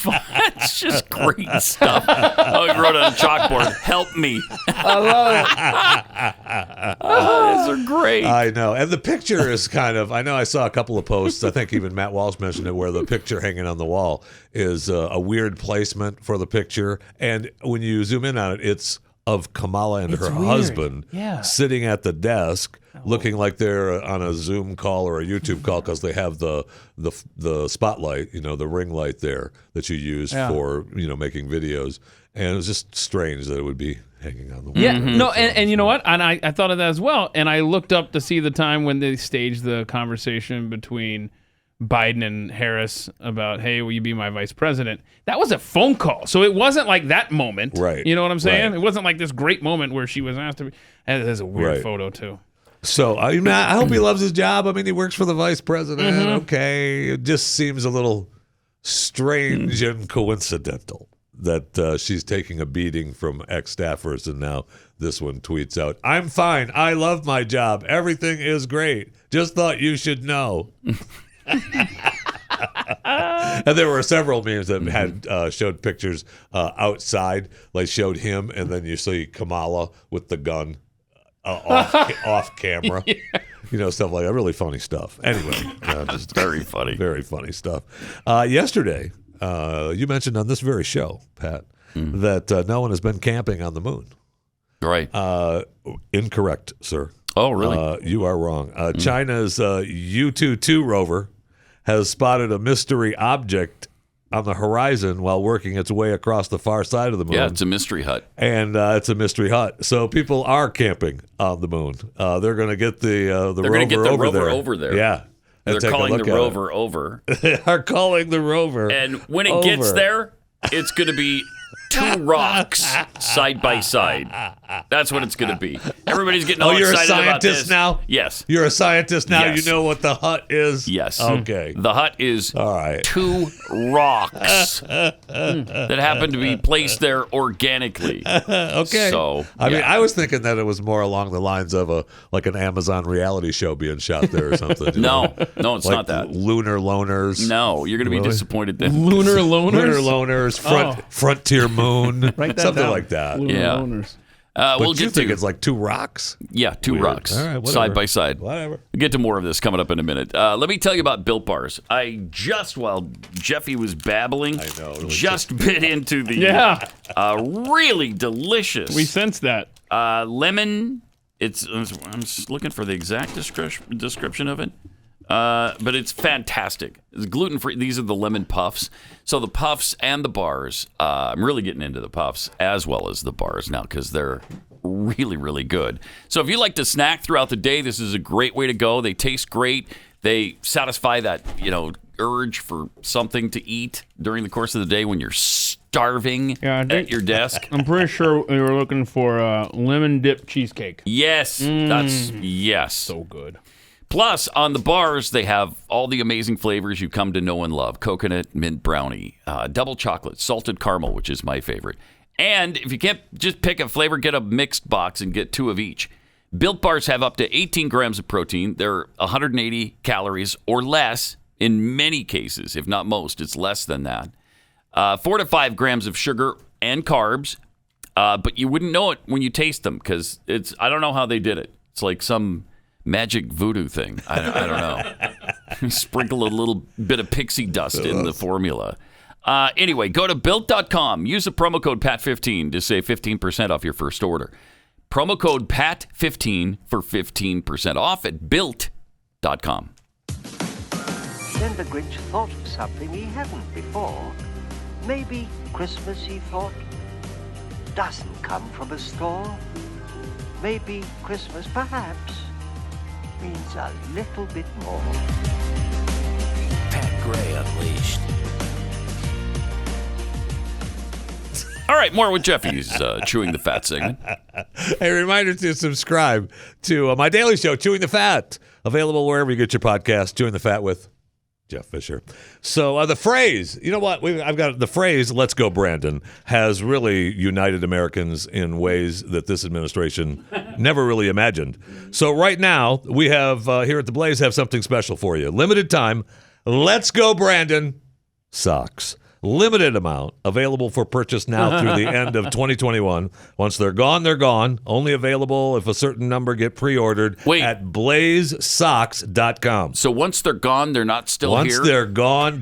That's just great stuff. He wrote on a chalkboard, "Help me." I love it. These are great. I know. And the picture is I know I saw a couple of posts, I think even Matt Walsh mentioned it, where the picture hanging on the wall is a weird placement for the picture. And when you zoom in on it, it's of Kamala and her husband sitting at the desk, looking like they're on a Zoom call or a YouTube call because they have the spotlight, the ring light there that you use for making videos. And it was just strange that it would be hanging on the wall. Yeah, no, and you know what? And I thought of that as well. And I looked up to see the time when they staged the conversation between Biden and Harris about, hey, will you be my vice president? That was a phone call. So it wasn't like that moment. Right. You know what I'm saying? Right. It wasn't like this great moment where she was asked to be. There's a weird photo, too. So, I hope he loves his job. He works for the vice president. Okay. It just seems a little strange and coincidental that she's taking a beating from ex-staffers, and now this one tweets out, "I'm fine. I love my job. Everything is great. Just thought you should know." And there were several memes that had showed pictures outside, like showed him, and then you see Kamala with the gun off camera. Stuff like that. Really funny stuff. Anyway, just very funny. Very funny stuff. Yesterday, you mentioned on this very show, Pat, that no one has been camping on the moon. Right. Incorrect, sir. Oh, really? You are wrong. China's U-22 rover has spotted a mystery object on the horizon while working its way across the far side of the moon. Yeah, it's a mystery hut. And it's a mystery hut. So people are camping on the moon. They're going to get the rover over there. Yeah. They're calling the rover over. They are calling the rover. And when it gets there, it's going to be two rocks side by side. That's what it's going to be. Everybody's getting all excited about this. Oh, you're a scientist now? Yes. You're a scientist now? Yes. You know what the hut is? Yes. Okay. The hut is two rocks that happen to be placed there organically. Okay. So, I was thinking that it was more along the lines of an Amazon reality show being shot there or something. No, it's not that. Lunar Loners. No, you're going to be disappointed then. Lunar Loners? Lunar Loners, Frontier Moon, something down. like that. Lunar Loners. But you think it's like two rocks? Yeah, two Weird. rocks, all right, side by side. Whatever. We'll get to more of this coming up in a minute. Let me tell you about Built Bars. While Jeffy was babbling, bit into the really delicious. We sense that. Lemon. I'm just looking for the exact description of it. But it's fantastic. It's gluten-free. These are the lemon puffs. So the puffs and the bars, I'm really getting into the puffs as well as the bars now because they're really, really good. So if you like to snack throughout the day, this is a great way to go. They taste great. They satisfy that, urge for something to eat during the course of the day when you're starving at your desk. I'm pretty sure we were looking for lemon dip cheesecake. Yes. Yes. So good. Plus, on the bars, they have all the amazing flavors you come to know and love. Coconut mint brownie, double chocolate, salted caramel, which is my favorite. And if you can't just pick a flavor, get a mixed box and get two of each. Built bars have up to 18 grams of protein. They're 180 calories or less in many cases, if not most. It's less than that. 4 to 5 grams of sugar and carbs, but you wouldn't know it when you taste them because I don't know how they did it. It's like some magic voodoo thing. I don't know. Sprinkle a little bit of pixie dust in the formula. Anyway, go to Built.com. Use the promo code PAT15 to save 15% off your first order. Promo code PAT15 for 15% off at Built.com. Then the Grinch thought of something he hadn't before. Maybe Christmas, he thought, doesn't come from a store. Maybe Christmas, perhaps, means a little bit more. Pat Gray Unleashed. All right, more with Jeffy's Chewing the Fat segment. A reminder to subscribe to my daily show, Chewing the Fat, available wherever you get your podcast, Chewing the Fat with Jeff Fisher. So the phrase, you know what? I've got the phrase, let's go, Brandon, has really united Americans in ways that this administration never really imagined. So right now, we have, here at The Blaze, have something special for you. Limited time, let's go, Brandon, socks. Limited amount, available for purchase now through the end of 2021. Once they're gone, they're gone. Only available if a certain number get pre-ordered at blazesocks.com. So once they're gone, they're not still here? Once they're gone,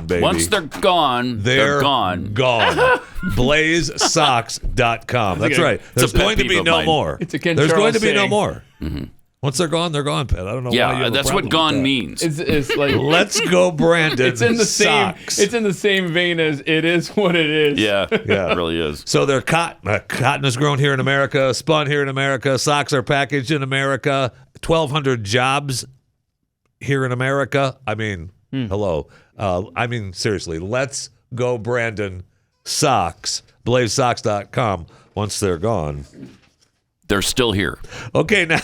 baby. Once they're gone, they're gone. Gone. blazesocks.com. That's right. There's going to be no more. It's a Ken There's going to be Charles no more. Mm-hmm. Once they're gone, Pat. I don't know why you have that's a what problem gone with that. means. It's like let's go, Brandon. It's in the socks. same. It's in the same vein as it is what it is. Yeah, it really is. So they're cotton is grown here in America, spun here in America. Socks are packaged in America. 1,200 jobs here in America. I mean, hello. I mean, seriously. Let's go, Brandon. Socks. blazesocks.com. Once they're gone, they're still here. Okay, now.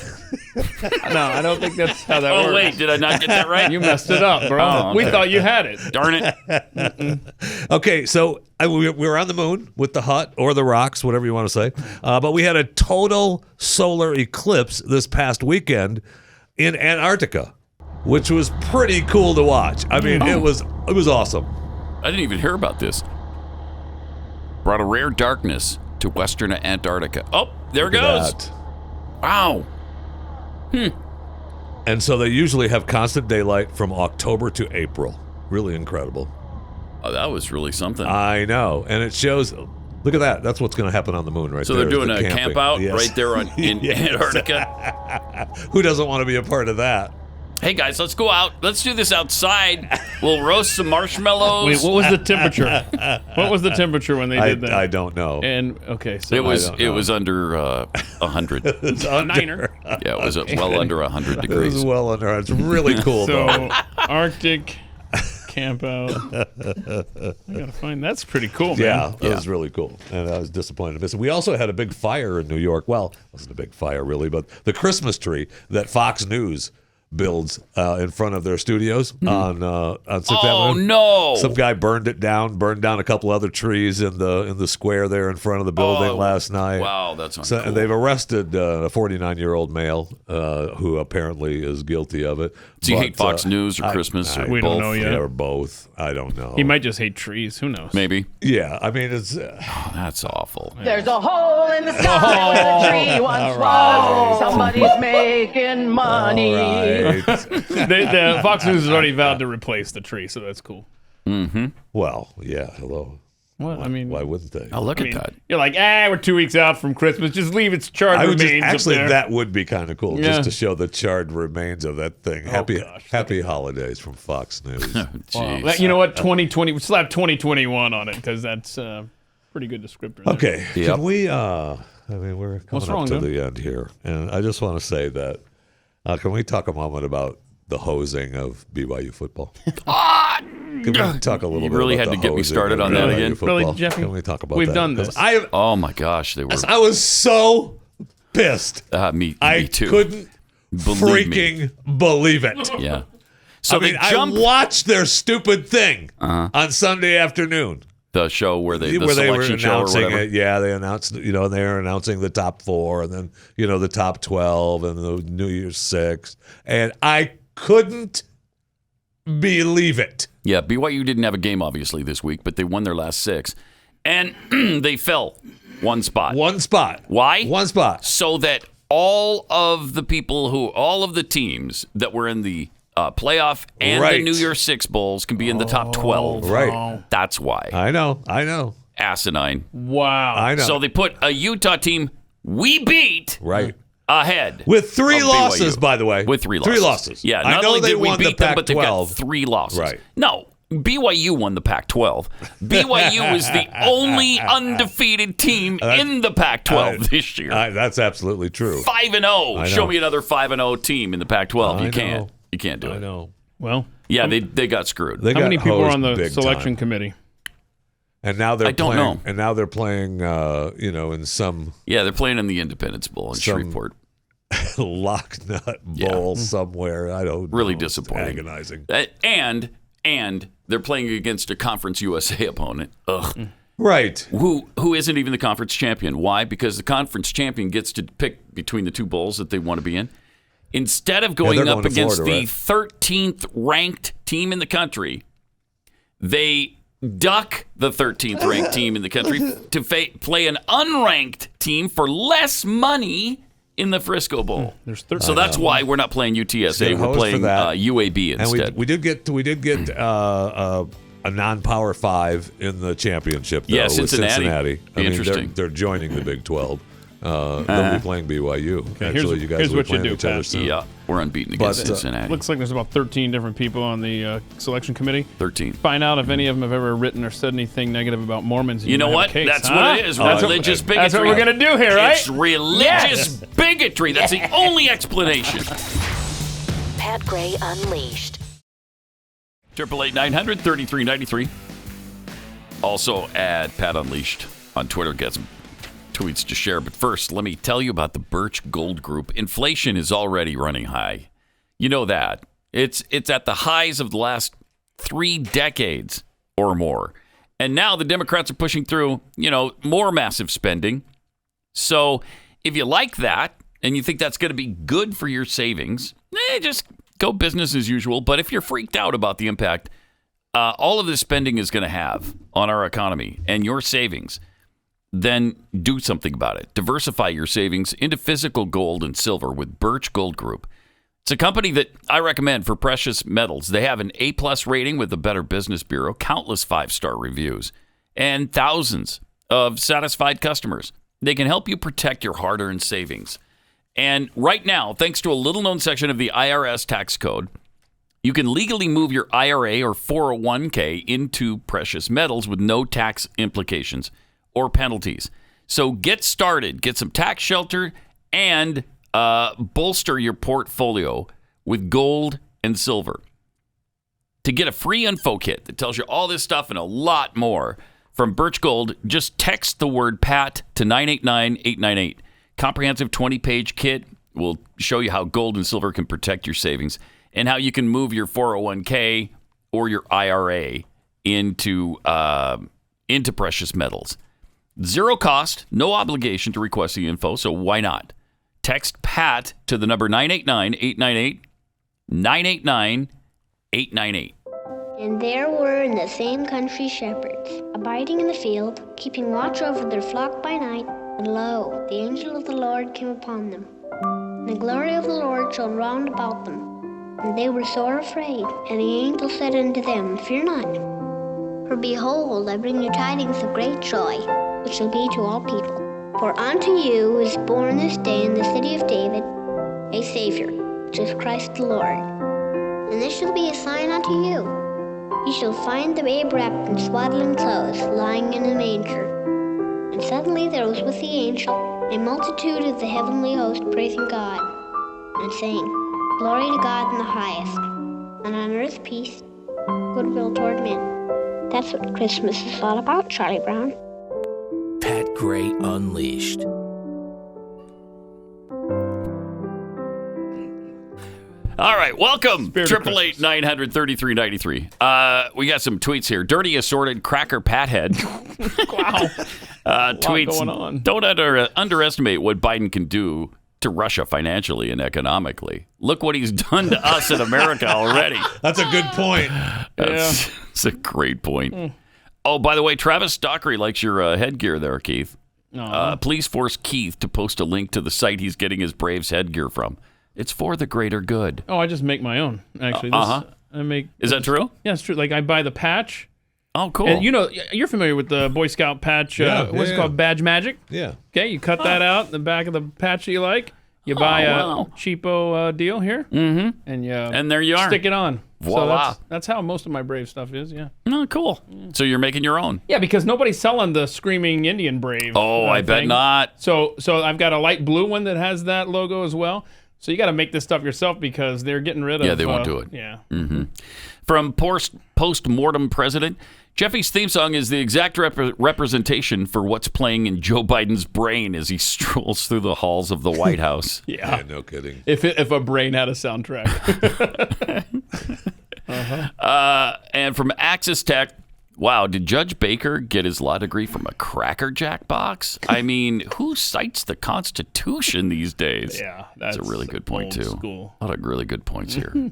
No, I don't think that's how that works. Oh, wait, did I not get that right? You messed it up, bro. Oh, okay. We thought you had it. Darn it. Okay, so we were on the moon with the hut or the rocks, whatever you want to say. But we had a total solar eclipse this past weekend in Antarctica, which was pretty cool to watch. I mean, it was awesome. I didn't even hear about this. Brought a rare darkness to western Antarctica. Oh, there it goes. Wow. And so they usually have constant daylight from October to April. Really incredible. Oh, that was really something. I know. And it shows, look at that. That's what's going to happen on the moon right so there. So they're doing a camping. camp out Yes. right there in Antarctica. Who doesn't want to be a part of that? Hey, guys, let's go out. Let's do this outside. We'll roast some marshmallows. Wait, what was the temperature? What was the temperature when they did that? I don't know. And okay, so it was under 100. It's a niner. Yeah, it was well under 100 degrees. It was well under. It's really cool, so, though. Arctic camp out. I gotta find. That's pretty cool, man. Yeah, it was really cool, and I was disappointed to miss it. We also had a big fire in New York. Well, it wasn't a big fire really, but the Christmas tree that Fox News builds in front of their studios on 6th Avenue. Oh no! Some guy burned down a couple other trees in the square there in front of the building last night. Wow, that's uncool. So and they've arrested a 49-year-old male who apparently is guilty of it. Do you hate Fox News or Christmas or we both? don't know yet. Yeah, or both. I don't know. He might just hate trees. Who knows? Maybe. Yeah, I mean it's. That's awful. There's a hole in the sky where the tree once was. Somebody's making money. All right. the Fox News has already vowed to replace the tree, so that's cool. Mm-hmm. Well, yeah. Hello. What? I mean, why wouldn't they? Oh, look at that. You're like, we're 2 weeks out from Christmas. Just leave its charred remains actually, up there. that would be kind of cool, just to show the charred remains of that thing. Happy holidays from Fox News. Jeez. You know what? 2020. We slap 2021 on it because that's pretty good descriptor. There. Okay. Yep. Can we? I mean, we're coming up to the end here, and I just want to say that. Can we talk a moment about the hosing of BYU football? Can we talk a little bit? You really about had the to get me hosing started of on that BYU again? football? Really, Jeffy? Can we talk about We've that? done this. Oh my gosh, they were. I was so pissed. Me I too. couldn't freaking believe it. Yeah. So I watched their stupid thing on Sunday afternoon. The show where they were selection show or announcing whatever. it. Yeah, they announced, they're announcing the top 4 and then, the top 12 and the New Year's 6. And I couldn't believe it. Yeah, BYU didn't have a game, obviously, this week, but they won their last 6. And they fell one spot. One spot. Why? One spot. So that all of the teams that were in the playoff and the New Year's 6 bowls can be in the top 12. Right. That's why. I know. Asinine. Wow. I know. So they put a Utah team we beat ahead. With 3 of losses, BYU. by the way. With 3 losses. 3 losses. Yeah, I not know only they did we won beat the them, but they've got Pac-12. 3 losses. Right. No, BYU won the Pac-12. BYU is the only undefeated team in the Pac-12 this year. That's absolutely true. 5-0. Show me another 5-0 team in the Pac-12. You can't. You can't do it. I know. Well, yeah, they got screwed. They how got many people are hosed on the big selection time. committee? And now they're I don't know. And now they're playing, in some Yeah, they're playing in the Independence Bowl in Shreveport. Locknut Bowl somewhere. I don't know. Really disappointing. It's agonizing. And they're playing against a Conference USA opponent. Ugh. Right. Who isn't even the conference champion. Why? Because the conference champion gets to pick between the 2 bowls that they want to be in. Instead of going up against Florida, the 13th ranked team in the country, they duck the 13th ranked team in the country to play an unranked team for less money in the Frisco Bowl. So that's why we're not playing UTSA. We're playing UAB instead. And we did get a non-power 5 in the championship. Though, Yeah, with Cincinnati. Interesting. They're joining the Big 12. They'll be playing BYU. Okay, Actually, you guys here's will what be playing you do, each other Pat. soon. Yeah, we're unbeaten against Cincinnati. Looks like there's about 13 different people on the selection committee. 13. Find out if any of them have ever written or said anything negative about Mormons. You know might what? have a case, That's huh? what it is. Religious bigotry. That's what we're going to do here, right? It's religious bigotry. That's the only explanation. Pat Gray Unleashed. 888-900-3393. Also at Pat Unleashed on Twitter. Get some tweets to share. But first, let me tell you about the Birch Gold Group. Inflation is already running high. You know that. It's at the highs of the last 3 decades or more. And now the Democrats are pushing through, more massive spending. So if you like that and you think that's going to be good for your savings, just go business as usual. But if you're freaked out about the impact all of this spending is going to have on our economy and your savings, then do something about it. Diversify your savings into physical gold and silver with Birch Gold Group. It's a company that I recommend for precious metals. They have an A+ rating with the Better Business Bureau, countless 5-star reviews, and thousands of satisfied customers. They can help you protect your hard-earned savings. And right now, thanks to a little-known section of the IRS tax code, you can legally move your IRA or 401k into precious metals with no tax implications or penalties. So get started, get some tax shelter, and bolster your portfolio with gold and silver. To get a free info kit that tells you all this stuff and a lot more from Birch Gold, just text the word PAT to 989-898. Comprehensive 20-page kit will show you how gold and silver can protect your savings and how you can move your 401k or your IRA into precious metals. Zero cost, no obligation to request the info, so why not? Text PAT to the number 989-898, 989-898. And there were in the same country shepherds, abiding in the field, keeping watch over their flock by night. And lo, the angel of the Lord came upon them. And the glory of the Lord shone round about them. And they were sore afraid. And the angel said unto them, Fear not. For behold, I bring you tidings of great joy, which shall be to all people. For unto you is born this day in the city of David a Savior, which is Christ the Lord. And this shall be a sign unto you. Ye shall find the babe wrapped in swaddling clothes, lying in a manger. And suddenly there was with the angel a multitude of the heavenly host praising God, and saying, Glory to God in the highest, and on earth peace, goodwill toward men. That's what Christmas is all about, Charlie Brown. Pat Gray Unleashed. All right, welcome. Spirit of 888-900-3393. We got some tweets here. Dirty assorted cracker pathead. Wow. Tweets. Going on. Don't underestimate what Biden can do to Russia financially and economically. Look what he's done to us in America already. That's a good point. That's a great point. Oh, by the way, Travis Dockery likes your headgear there, Keith. Please force Keith to post a link to the site he's getting his Braves headgear from. It's for the greater good. Oh, I just make my own, actually. Is that true? Yeah, it's true. Like, I buy the patch. Oh, cool. And you're familiar with the Boy Scout patch. What's it called? Badge Magic? Yeah. Okay, you cut that out in the back of the patch that you like. You buy a cheapo deal here. Mm-hmm. And there you are. Stick it on. Voila. So that's how most of my Brave stuff is, yeah. Oh, cool. So you're making your own? Yeah, because nobody's selling the Screaming Indian Brave. Oh, I bet not. So I've got a light blue one that has that logo as well. So you got to make this stuff yourself because they're getting rid of. Yeah, they won't do it. Yeah. Mm-hmm. From post-mortem president, Jeffy's theme song is the exact representation for what's playing in Joe Biden's brain as he strolls through the halls of the White House. Yeah, no kidding. If a brain had a soundtrack. And from Axis Tech, wow, did Judge Baker get his law degree from a Cracker Jack box? I mean, who cites the Constitution these days? Yeah, that's a really good point, old too. school. A lot of really good points here.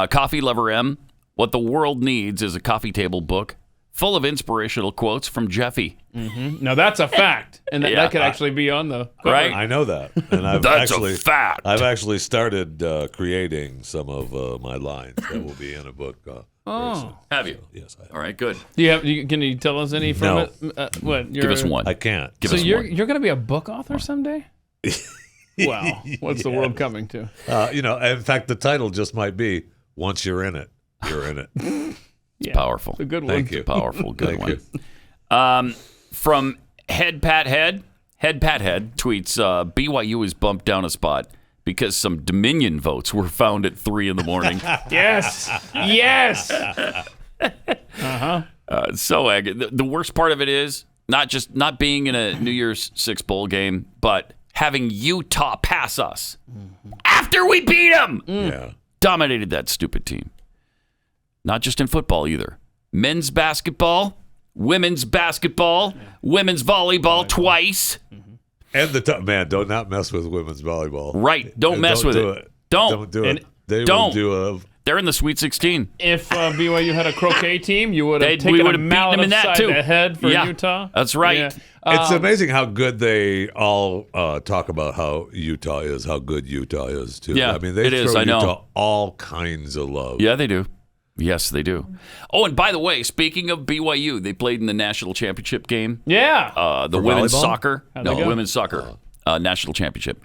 Coffee Lover M, what the world needs is a coffee table book full of inspirational quotes from Jeffy. Mm-hmm. Now, that's a fact. And that could actually be on the cover. Right? I know that. And That's a fact. I've actually started creating some of my lines that will be in a book. Have you? Yes, I have. All right, good. Can you tell us any from it? What? Give us one. I can't. Give us you're one. going to be a book author someday? Wow. What's the world coming to? In fact, the title just might be, Once You're in It, You're in It. It's powerful. It's a good one. Thank you. Powerful, good Thank one. you. From Head Pathead tweets, BYU is bumped down a spot because some Dominion votes were found at 3 in the morning. Yes. Yes. So the worst part of it is not being in a New Year's Six bowl game, but having Utah pass us after we beat them. Yeah. Dominated that stupid team. Not just in football either. Men's basketball, women's basketball, women's volleyball twice. And man, don't not mess with women's volleyball. Right. Don't mess with it. Don't do it. They don't. will do They're in the Sweet 16. If BYU had a croquet team, you would have taken a mallet upside the head for Utah. That's right. Yeah. It's amazing how good they all talk about how Utah is, how good Utah is, too. Yeah, I mean, they it throw is, I know. Utah all kinds of love. Yeah, they do. Yes, they do. Oh, and by the way, speaking of BYU, they played in the national championship game. Yeah. The For women's volleyball? soccer. How'd they go? Women's soccer national championship.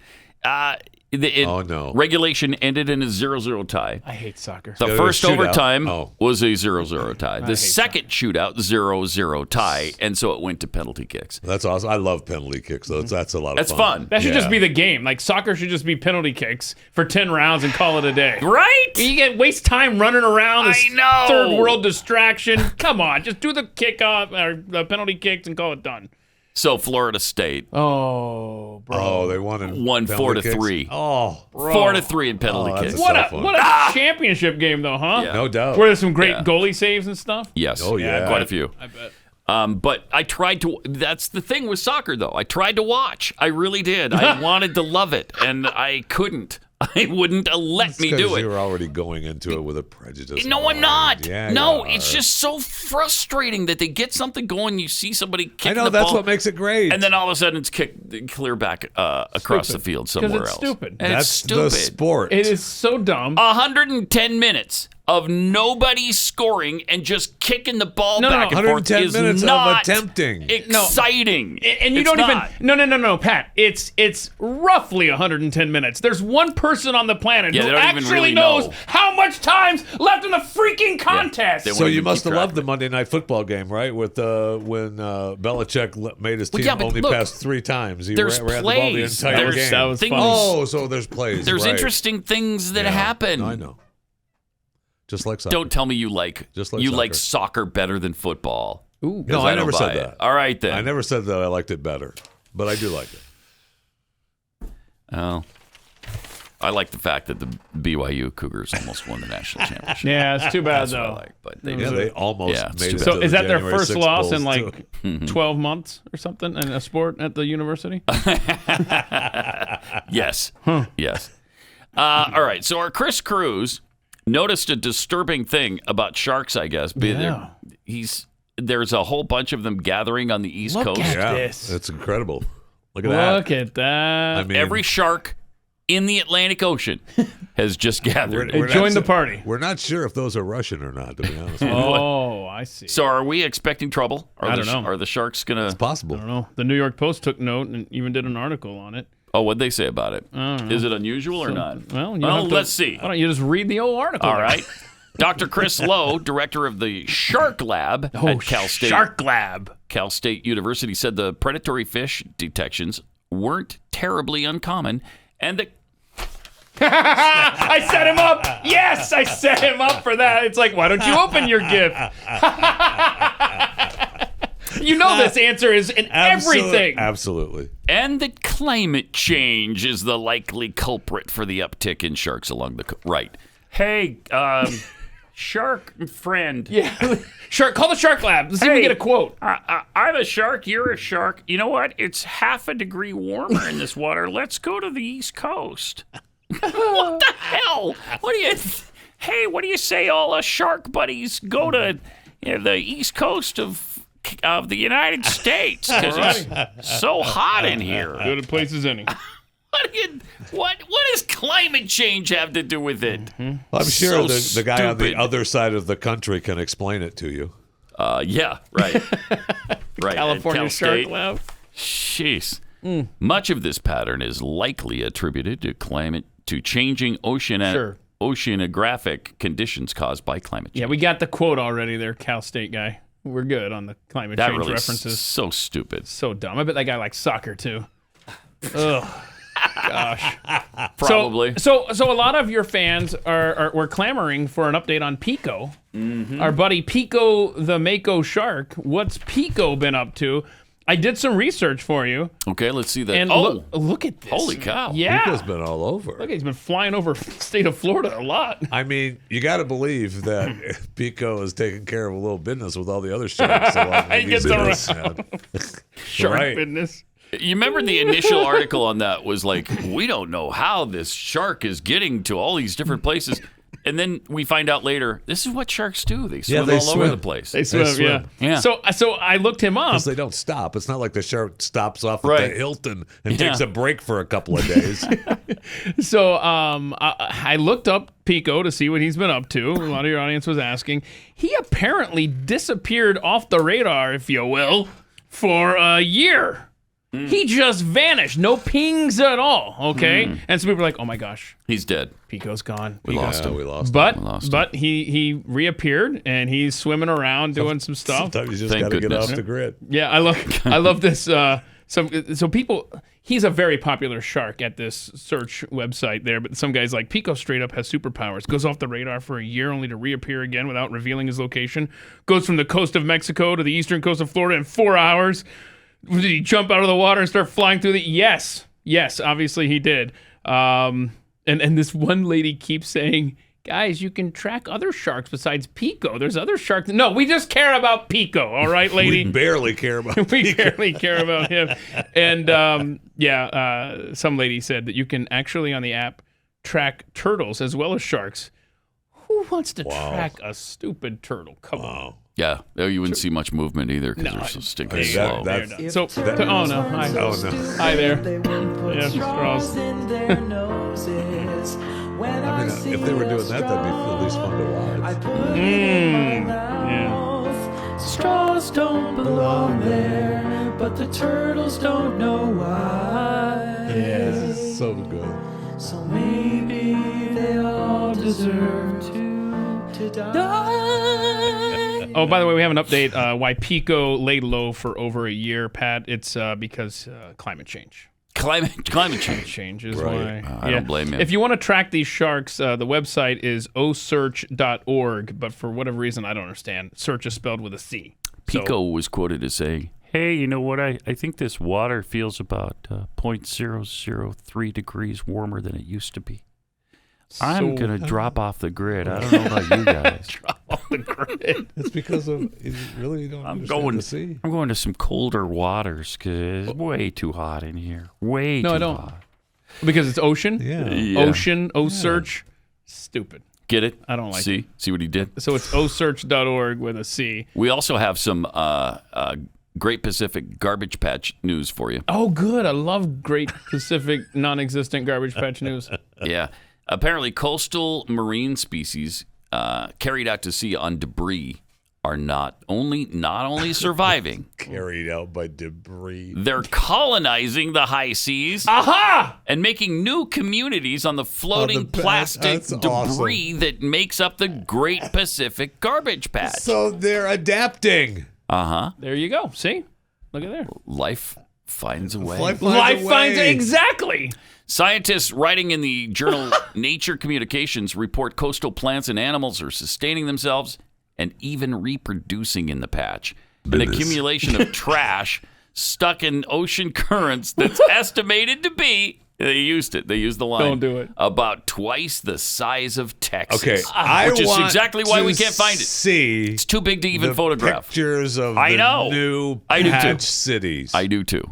No. Regulation ended in a 0-0 tie. I hate soccer. The Yeah, first shootout. overtime Oh. was a 0-0 tie. The hate second shootout, 0-0 tie, and so it went to penalty kicks. That's awesome. I love penalty kicks, though. That's a lot of That's fun. fun. That should Yeah. just be the game. Like, soccer should just be penalty kicks for 10 rounds and call it a day. Right? You waste time running around this I know. third world distraction. Come on, just do the kickoff or the penalty kicks and call it done. So Florida State Oh, bro. Oh, they won in won penalty 4-3. kicks? Oh, 4-3 in penalty Oh, that's kicks. What so a fun. what a championship game though, huh? Yeah. no doubt. Were there some great Yeah. goalie saves and stuff? Yes. Oh, yeah. Quite a few. I bet. But I tried to. That's the thing with soccer, though. I tried to watch. I really did. I wanted to love it, and I couldn't. I wouldn't let me do Because it. you were already going into it with a prejudice. No, I'm not. Yeah, no, you it's are. just so frustrating that they get something going. You see somebody kicking I know, the that's ball, what makes it great. and then all of a sudden it's kicked clear back across the field somewhere Because it's else. stupid. And that's it's stupid. the sport. It is so dumb. 110 minutes of nobody scoring and just kicking the ball No, no, back no. and forth 110 is minutes of not attempting. exciting. And you It's don't not. even no, Pat. It's roughly 110 minutes. There's one person on the planet Yeah, who they don't even actually really knows know. how much time's left in the freaking contest. they So won't you even must keep have track loved of the it. Monday Night Football game, right? With when Belichick made his Well, team yeah, but only look, pass 3 times. He there's ran the ball the plays. entire There's- game. that was things- funny. Oh, so there's plays. There's right. interesting things that Yeah, happen. I know. Just like soccer. Don't tell me you like soccer better than football. Ooh. 'Cause No, I don't never buy said it. that. All right then. I never said that I liked it better, but I do like it. Oh. I like the fact that the BYU Cougars almost won the national championship. Yeah, it's too bad, That's what I though. like, but they almost made it. So to is the that their January first 6th loss in Bulls, like too. 12 months or something in a sport at the university? Yes. Yes. All right. So our Chris Cruz noticed a disturbing thing about sharks, I guess. Yeah. There's a whole bunch of them gathering on the East Coast. this. It's incredible. Look at that. Look at that. I mean, Every shark in the Atlantic Ocean has just gathered. They joined the party. We're not sure if those are Russian or not, to be honest. Oh, I see. So are we expecting trouble? I don't know. Are the sharks going to... It's possible. I don't know. The New York Post took note and even did an article on it. Oh, what'd they say about it? I don't know. Is it unusual or not? Well, let's see. Why don't you just read the old article? All right. Dr. Chris Lowe, director of the Shark Lab at Cal State. Shark Lab. Cal State University said the predatory fish detections weren't terribly uncommon and that I set him up. Yes, I set him up for that. It's like, why don't you open your gift? You know this answer is in everything. Absolutely. And that climate change is the likely culprit for the uptick in sharks along the right. Hey, shark friend. Yeah. Shark. Call the Shark Lab. Let's see if we get a quote. I'm a shark. You're a shark. You know what? It's half a degree warmer in this water. Let's go to the East Coast. What the hell? What do you say all us shark buddies go to the East Coast of the United States because it's so hot in here. Good a place as any. What does climate change have to do with it? Well, I'm sure So the guy on the stupid. other side of the country can explain it to you. Yeah, right. Right. California at Cal Shark State. Lab. Jeez. Much of this pattern is likely attributed to changing oceanographic conditions caused by climate change. Yeah, we got the quote already there, Cal State guy. We're good on the climate That change really references. so stupid. So dumb. I bet that guy likes soccer too. Ugh. Gosh. Probably. So a lot of your fans were clamoring for an update on Pico. Mm-hmm. Our buddy Pico the Mako shark. What's Pico been up to? I did some research for you. Okay, let's see that. And look at this. Holy cow. Yeah. Pico's been all over. Look, he's been flying over the state of Florida a lot. I mean, you got to believe that Pico is taking care of a little business with all the other sharks. He gets around. Shark Right. business. You remember the initial article on that was like, we don't know how this shark is getting to all these different places. And then we find out later, this is what sharks do. They swim all over the place. They swim, yeah. So I looked him up. Because they don't stop. It's not like the shark stops off at Right. the Hilton and takes a break for a couple of days. So I looked up Pico to see what he's been up to. A lot of your audience was asking. He apparently disappeared off the radar, if you will, for a year. He just vanished. No pings at all, okay? And some people were like, oh my gosh. He's dead. Pico's gone. We lost him. We lost But him. but he reappeared and he's swimming around doing some stuff. Sometimes you just Thank got to get goodness. off the grid. Yeah, I love this. So people, he's a very popular shark at this search website there. But some guys like Pico straight up has superpowers. Goes off the radar for a year only to reappear again without revealing his location. Goes from the coast of Mexico to the eastern coast of Florida in 4 hours. Did he jump out of the water and start flying through the? Yes, obviously he did. And this one lady keeps saying, guys, you can track other sharks besides Pico. There's other sharks. No, we just care about Pico. All right, lady. We barely care about We barely care about him. And some lady said that you can actually on the app track turtles as well as sharks. Who wants to track a stupid turtle? Come on. Yeah, you wouldn't see much movement either because they're so stinking slow. Oh no! Hi. Oh no! Hi there. Yeah, straws. I mean, if they were doing that, that'd be at least fun to watch. Yeah. Straws don't belong there, but the turtles don't know why. Yeah, this is so good. So maybe they all deserve to die. Oh, by the way, we have an update why Pico laid low for over a year, Pat. It's because climate change. Climate change is Right. why. I don't blame you. If you want to track these sharks, the website is osearch.org, but for whatever reason, I don't understand. Search is spelled with a C. Pico was quoted as saying, hey, you know what? I think this water feels about 0.003 degrees warmer than it used to be. I'm going to drop off the grid. I don't know about you guys. Drop off the grid. It's because of you really don't understand the sea. I'm going to some colder waters because it's way too hot in here. Way too hot. Because it's ocean? Yeah. Ocean, O-search. Stupid. Get it? I don't like it. See what he did? So it's osearch.org with a C. We also have some Great Pacific Garbage Patch news for you. Oh, good. I love Great Pacific non-existent Garbage Patch news. Yeah. Apparently, coastal marine species carried out to sea on debris are not only surviving. Carried out by debris. They're colonizing the high seas. Aha! And making new communities on the floating plastic debris that makes up the Great Pacific Garbage Patch. So they're adapting. Uh-huh. There you go. See? Look at there. Life finds a way. Life finds it. Exactly. Scientists writing in the journal Nature Communications report coastal plants and animals are sustaining themselves and even reproducing in the patch. An accumulation of trash stuck in ocean currents that's estimated to be, they used the line. Don't do it. About twice the size of Texas. Okay, which is exactly why we can't find it. See, it's too big to even photograph. Pictures of new patch cities. I do too.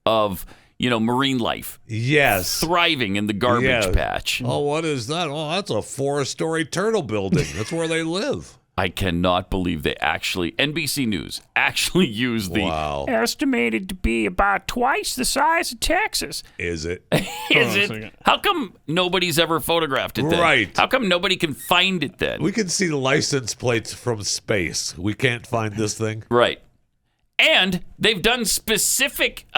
Of marine life. Yes. Thriving in the garbage patch. Oh, what is that? Oh, that's a 4-story turtle building. That's where they live. I cannot believe they NBC News actually used the estimated to be about twice the size of Texas. Is it? Is it? How come nobody's ever photographed it then? Right. How come nobody can find it then? We can see the license plates from space. We can't find this thing. Right. And they've done specific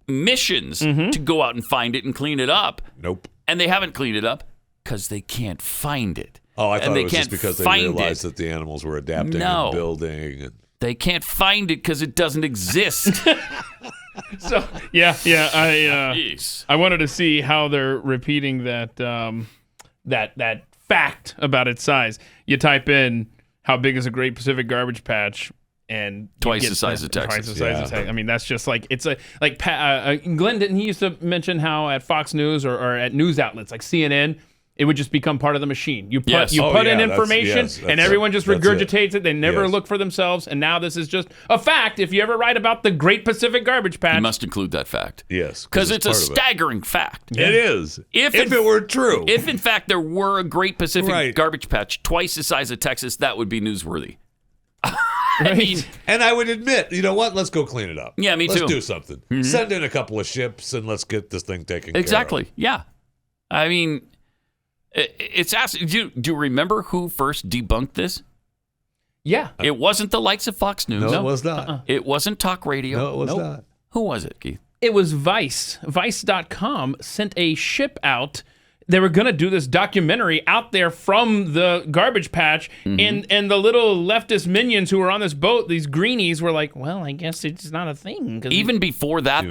missions to go out and find it and clean it up. Nope. And they haven't cleaned it up because they can't find it. Oh, I thought it was just because they realized that the animals were adapting and building. They can't find it because it doesn't exist. So I wanted to see how they're repeating that that fact about its size. You type in how big is a Great Pacific Garbage Patch, and twice the size of Texas. Twice the size of Texas. I mean, that's just like Glenn, didn't he used to mention how at Fox News or at news outlets like CNN, it would just become part of the machine. You put in information, and everyone just regurgitates it. They never look for themselves. And now this is just a fact. If you ever write about the Great Pacific Garbage Patch, you must include that fact. Yes, because it's a staggering fact. It is. If it were true. If in fact there were a Great Pacific Garbage Patch twice the size of Texas, that would be newsworthy. I mean, and I would admit, you know what? Let's go clean it up. Yeah, me too. Let's do something. Mm-hmm. Send in a couple of ships and let's get this thing taken care of. Exactly. Yeah. I mean, it's asked. Do you remember who first debunked this? Yeah. It wasn't the likes of Fox News. No, it was not. It wasn't talk radio. No, it was not. Who was it, Keith? It was Vice. Vice.com sent a ship out. They were going to do this documentary out there from the garbage patch, and the little leftist minions who were on this boat, these greenies, were like, well, I guess it's not a thing. Even before that,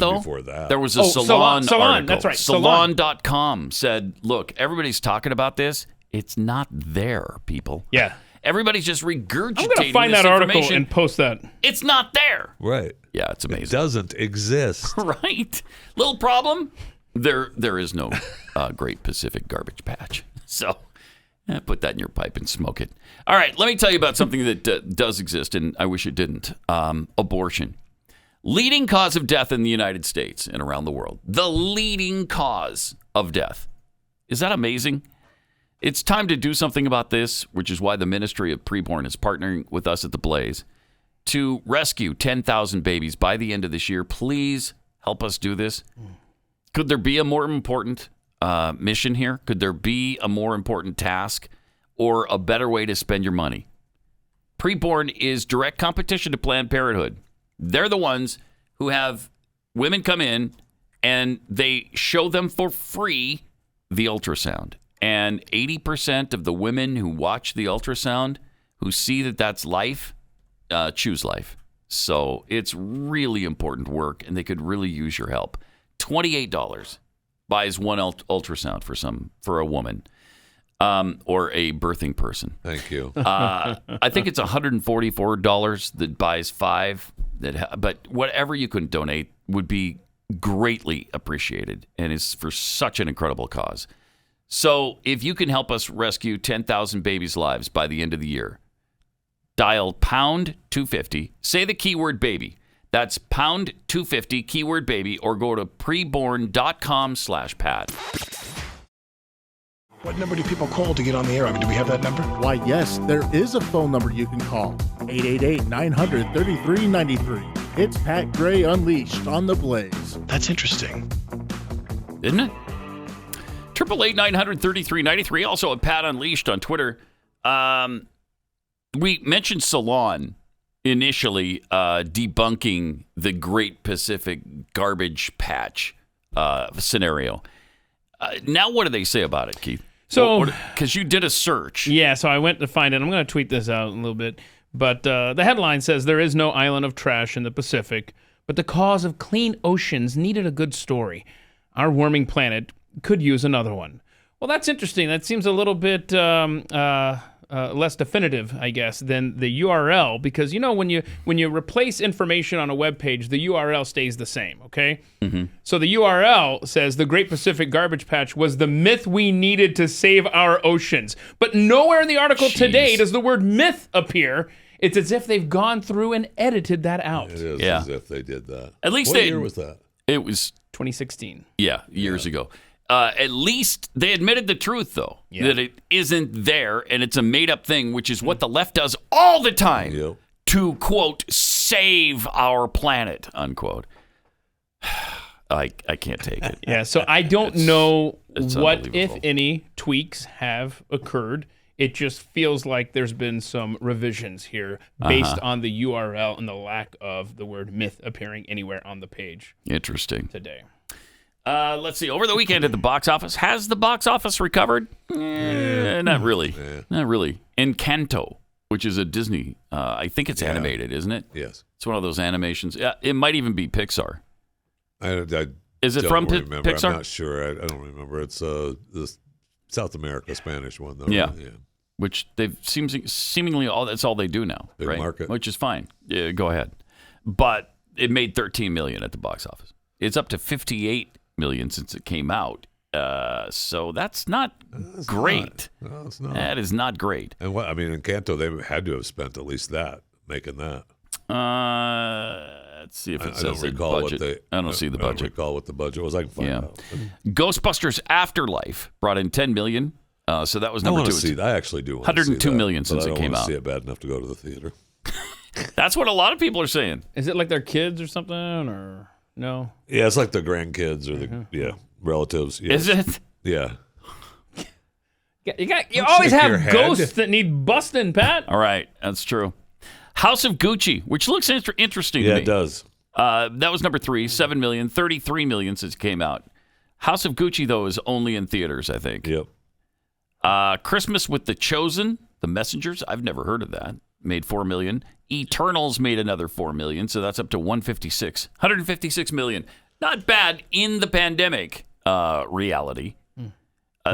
there was a Salon article. That's right. Salon.com said, look, everybody's talking about this. It's not there, people. Yeah. Everybody's just regurgitating I'm going to find that article and post that. It's not there. Right. Yeah, it's amazing. It doesn't exist. Right. Little problem. There is no Great Pacific Garbage Patch. So put that in your pipe and smoke it. All right, let me tell you about something that does exist, and I wish it didn't. Abortion. Leading cause of death in the United States and around the world. The leading cause of death. Is that amazing? It's time to do something about this, which is why the Ministry of Preborn is partnering with us at The Blaze to rescue 10,000 babies by the end of this year. Please help us do this. Could there be a more important mission here? Could there be a more important task or a better way to spend your money? Preborn is direct competition to Planned Parenthood. They're the ones who have women come in and they show them for free the ultrasound. And 80% of the women who watch the ultrasound, who see that that's life, choose life. So it's really important work, and they could really use your help. $28 buys one ultrasound for a woman or a birthing person. Thank you. I think it's $144 that buys 5. But whatever you can donate would be greatly appreciated, and is for such an incredible cause. So if you can help us rescue 10,000 babies' lives by the end of the year, dial pound 250. Say the keyword baby. That's pound 250, keyword baby, or go to preborn.com/Pat. What number do people call to get on the air? I mean, do we have that number? Why, yes, there is a phone number you can call. 888-900-3393. It's Pat Gray Unleashed on the Blaze. That's interesting. Isn't it? 888-900-3393. Also at Pat Unleashed on Twitter. We mentioned Salon initially debunking the Great Pacific Garbage Patch scenario. Now what do they say about it, Keith? So, because you did a search. Yeah, so I went to find it. I'm going to tweet this out in a little bit. But the headline says, there is no island of trash in the Pacific, but the cause of clean oceans needed a good story. Our warming planet could use another one. Well, that's interesting. That seems a little bit less definitive, I guess, than the URL, because when you replace information on a web page, the URL stays the same. Okay, So the URL says the Great Pacific Garbage Patch was the myth we needed to save our oceans, but nowhere in the article today does the word myth appear. It's as if they've gone through and edited that out. It is as if they did that. At least what year was that? It was 2016. Yeah, years ago. At least they admitted the truth, though, that it isn't there and it's a made-up thing, which is what the left does all the time to, quote, save our planet, unquote. I can't take it. Yeah, so I don't know what, if any, tweaks have occurred. It just feels like there's been some revisions here based on the URL and the lack of the word myth appearing anywhere on the page. Interesting. Today. Let's see. Over the weekend at the box office, has the box office recovered? Not really. Not really. Encanto, which is a Disney, I think it's animated, isn't it? Yes. It's one of those animations. It might even be Pixar. Is it from remember. Pixar? I'm not sure. I don't remember. It's the South America Spanish one, though. Yeah. Which they've seemingly that's all they do now. Big right? market. Which is fine. Yeah, go ahead. But it made $13 million at the box office. It's up to $58 million since it came out. So that's not great. No, it's not. That is not great. And what I mean, in Encanto, they had to have spent at least that making that. Let's see if it says I don't recall budget. I don't see the budget. I don't recall what the budget was. I can find out. Ghostbusters Afterlife brought in $10 million. So that was number two. I actually do want $102 to see that, million since it came out. I don't want to see it bad enough to go to the theater. That's what a lot of people are saying. Is it like their kids or something, or no? Yeah, it's like the grandkids or the relatives. Yes. Is it? Yeah. You always have ghosts that need busting, Pat. All right, that's true. House of Gucci, which looks interesting to me. Yeah, it does. That was number 3, $7 million, $33 million since it came out. House of Gucci, though, is only in theaters, I think. Yep. Christmas with the Chosen, The Messengers, I've never heard of that, made $4 million. Eternals made another $4 million, so that's up to $156 million. Not bad in the pandemic reality.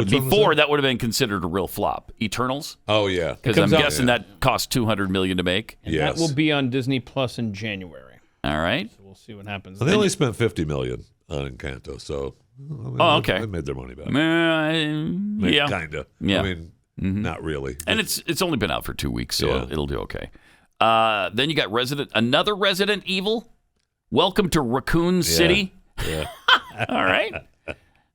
Before, that would have been considered a real flop. Eternals? Oh, yeah. Because I'm guessing that cost $200 million to make. And that will be on Disney Plus in January. All right. So we'll see what happens. Well, they only spent $50 million on Encanto, so okay. They made their money back. Yeah. Kind of. Yeah. I mean, not really. And it's only been out for 2 weeks, so it'll do okay. Then you got another Resident Evil. Welcome to Raccoon City. Yeah. All right.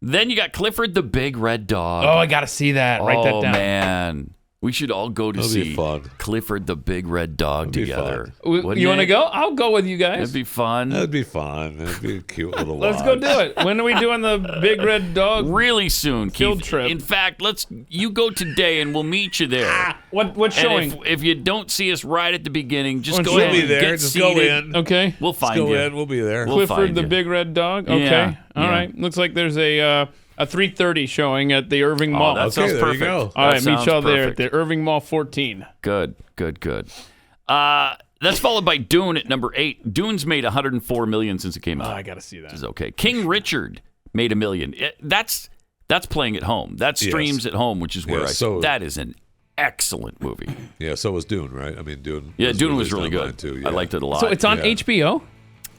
Then you got Clifford the Big Red Dog. Oh, I got to see that. Write that down. Oh, man. We should all go to see Clifford the Big Red Dog together. You want to go? I'll go with you guys. That'd be fun. That'd be fun. It'd be a cute little Let's go do it. When are we doing the Big Red Dog? Really soon, field Keith. trip. In fact, you go today and we'll meet you there. What's showing? And if you don't see us right at the beginning, just go we'll ahead be and there. get Just seated. go in. Okay. We'll find Just you. go in. We'll be there. Clifford the Big Red Dog? Okay. Yeah. All right. Looks like there's a 3:30 showing at the Irving Mall. That sounds there perfect. you go. All right, That meet sounds y'all there at perfect. the Irving Mall 14. Good. That's followed by Dune at number 8. Dune's made $104 million since it came out. I got to see that. Which is okay. King Richard made $1 million. That's playing at home. That streams at home, which is where that is an excellent movie. Yeah, so was Dune, right? I mean, Dune. Yeah, Dune was released really online good. Too, yeah. I liked it a lot. So it's on HBO?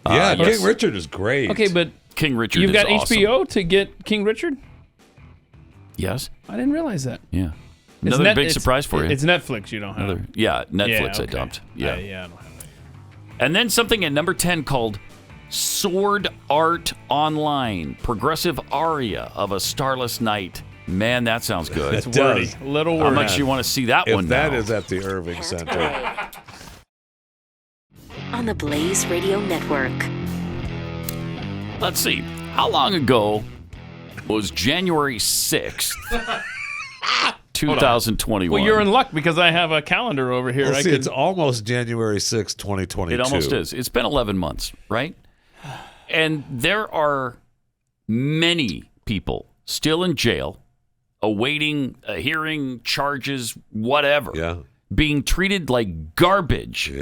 Yeah, yes. King Richard is great. Okay, but King Richard you've is got awesome. HBO to get King Richard? Yes. I didn't realize that. Yeah. Another big surprise for you. It's Netflix you don't have. Netflix okay. I dumped. Yeah. I don't have that. And then something at number 10 called Sword Art Online, Progressive Aria of a Starless Night. Man, that sounds good. It's wordy. A little wordy. How much do you want to see that one now? That is at the Irving Center. On the Blaze Radio Network. Let's see. How long ago was January 6th, 2021? Well, you're in luck because I have a calendar over here. Well, it's almost January 6th, 2022. It almost is. It's been 11 months, right? And there are many people still in jail, awaiting a hearing, charges, whatever, being treated like garbage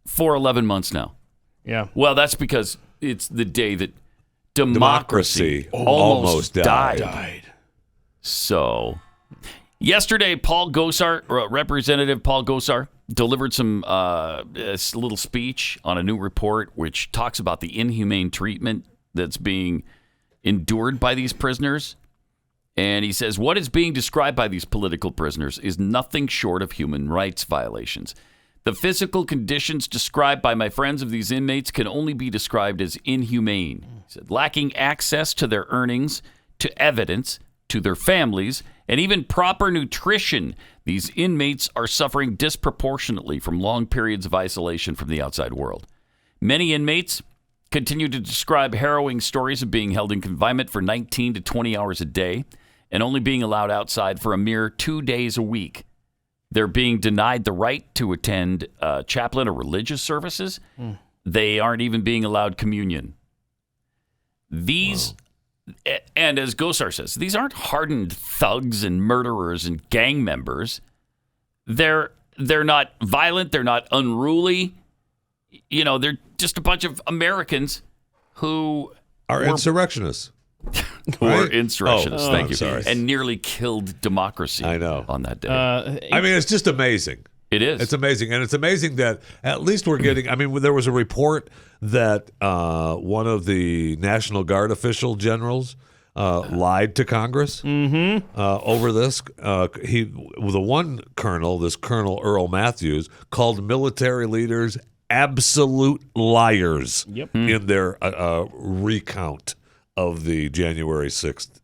for 11 months now. Yeah. Well, that's because it's the day that democracy almost died. So, yesterday, Representative Paul Gosar delivered some little speech on a new report which talks about the inhumane treatment that's being endured by these prisoners. And he says, what is being described by these political prisoners is nothing short of human rights violations. The physical conditions described by my friends of these inmates can only be described as inhumane. He said, lacking access to their earnings, to evidence, to their families, and even proper nutrition, these inmates are suffering disproportionately from long periods of isolation from the outside world. Many inmates continue to describe harrowing stories of being held in confinement for 19 to 20 hours a day and only being allowed outside for a mere 2 days a week. They're being denied the right to attend chaplain or religious services. They aren't even being allowed communion. These, and as Gosar says, these aren't hardened thugs and murderers and gang members. They're not violent. They're not unruly. You know, they're just a bunch of Americans who are insurrectionists. Or insurrectionists, thank you. Sorry. And nearly killed democracy on that day. I mean, it's just amazing. It is. It's amazing. And it's amazing that at least we're getting, I mean, there was a report that one of the National Guard official generals lied to Congress over this. The one colonel, this Colonel Earl Matthews, called military leaders absolute liars in their recount of the January 6th,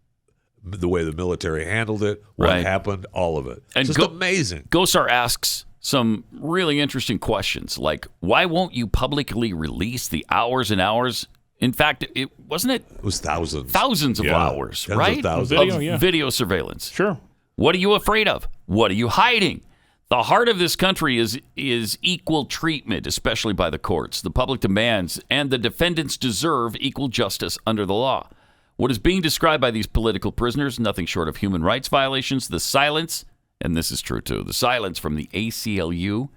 the way the military handled it, what happened, all of it. And it's just amazing. Gosar asks some really interesting questions, like, why won't you publicly release the hours and hours? In fact, it was thousands. Thousands of hours, Tens right? of thousands. Of video surveillance. Sure. What are you afraid of? What are you hiding? The heart of this country is equal treatment, especially by the courts. The public demands and the defendants deserve equal justice under the law. What is being described by these political prisoners, nothing short of human rights violations. The silence, and this is true too, the silence from the ACLU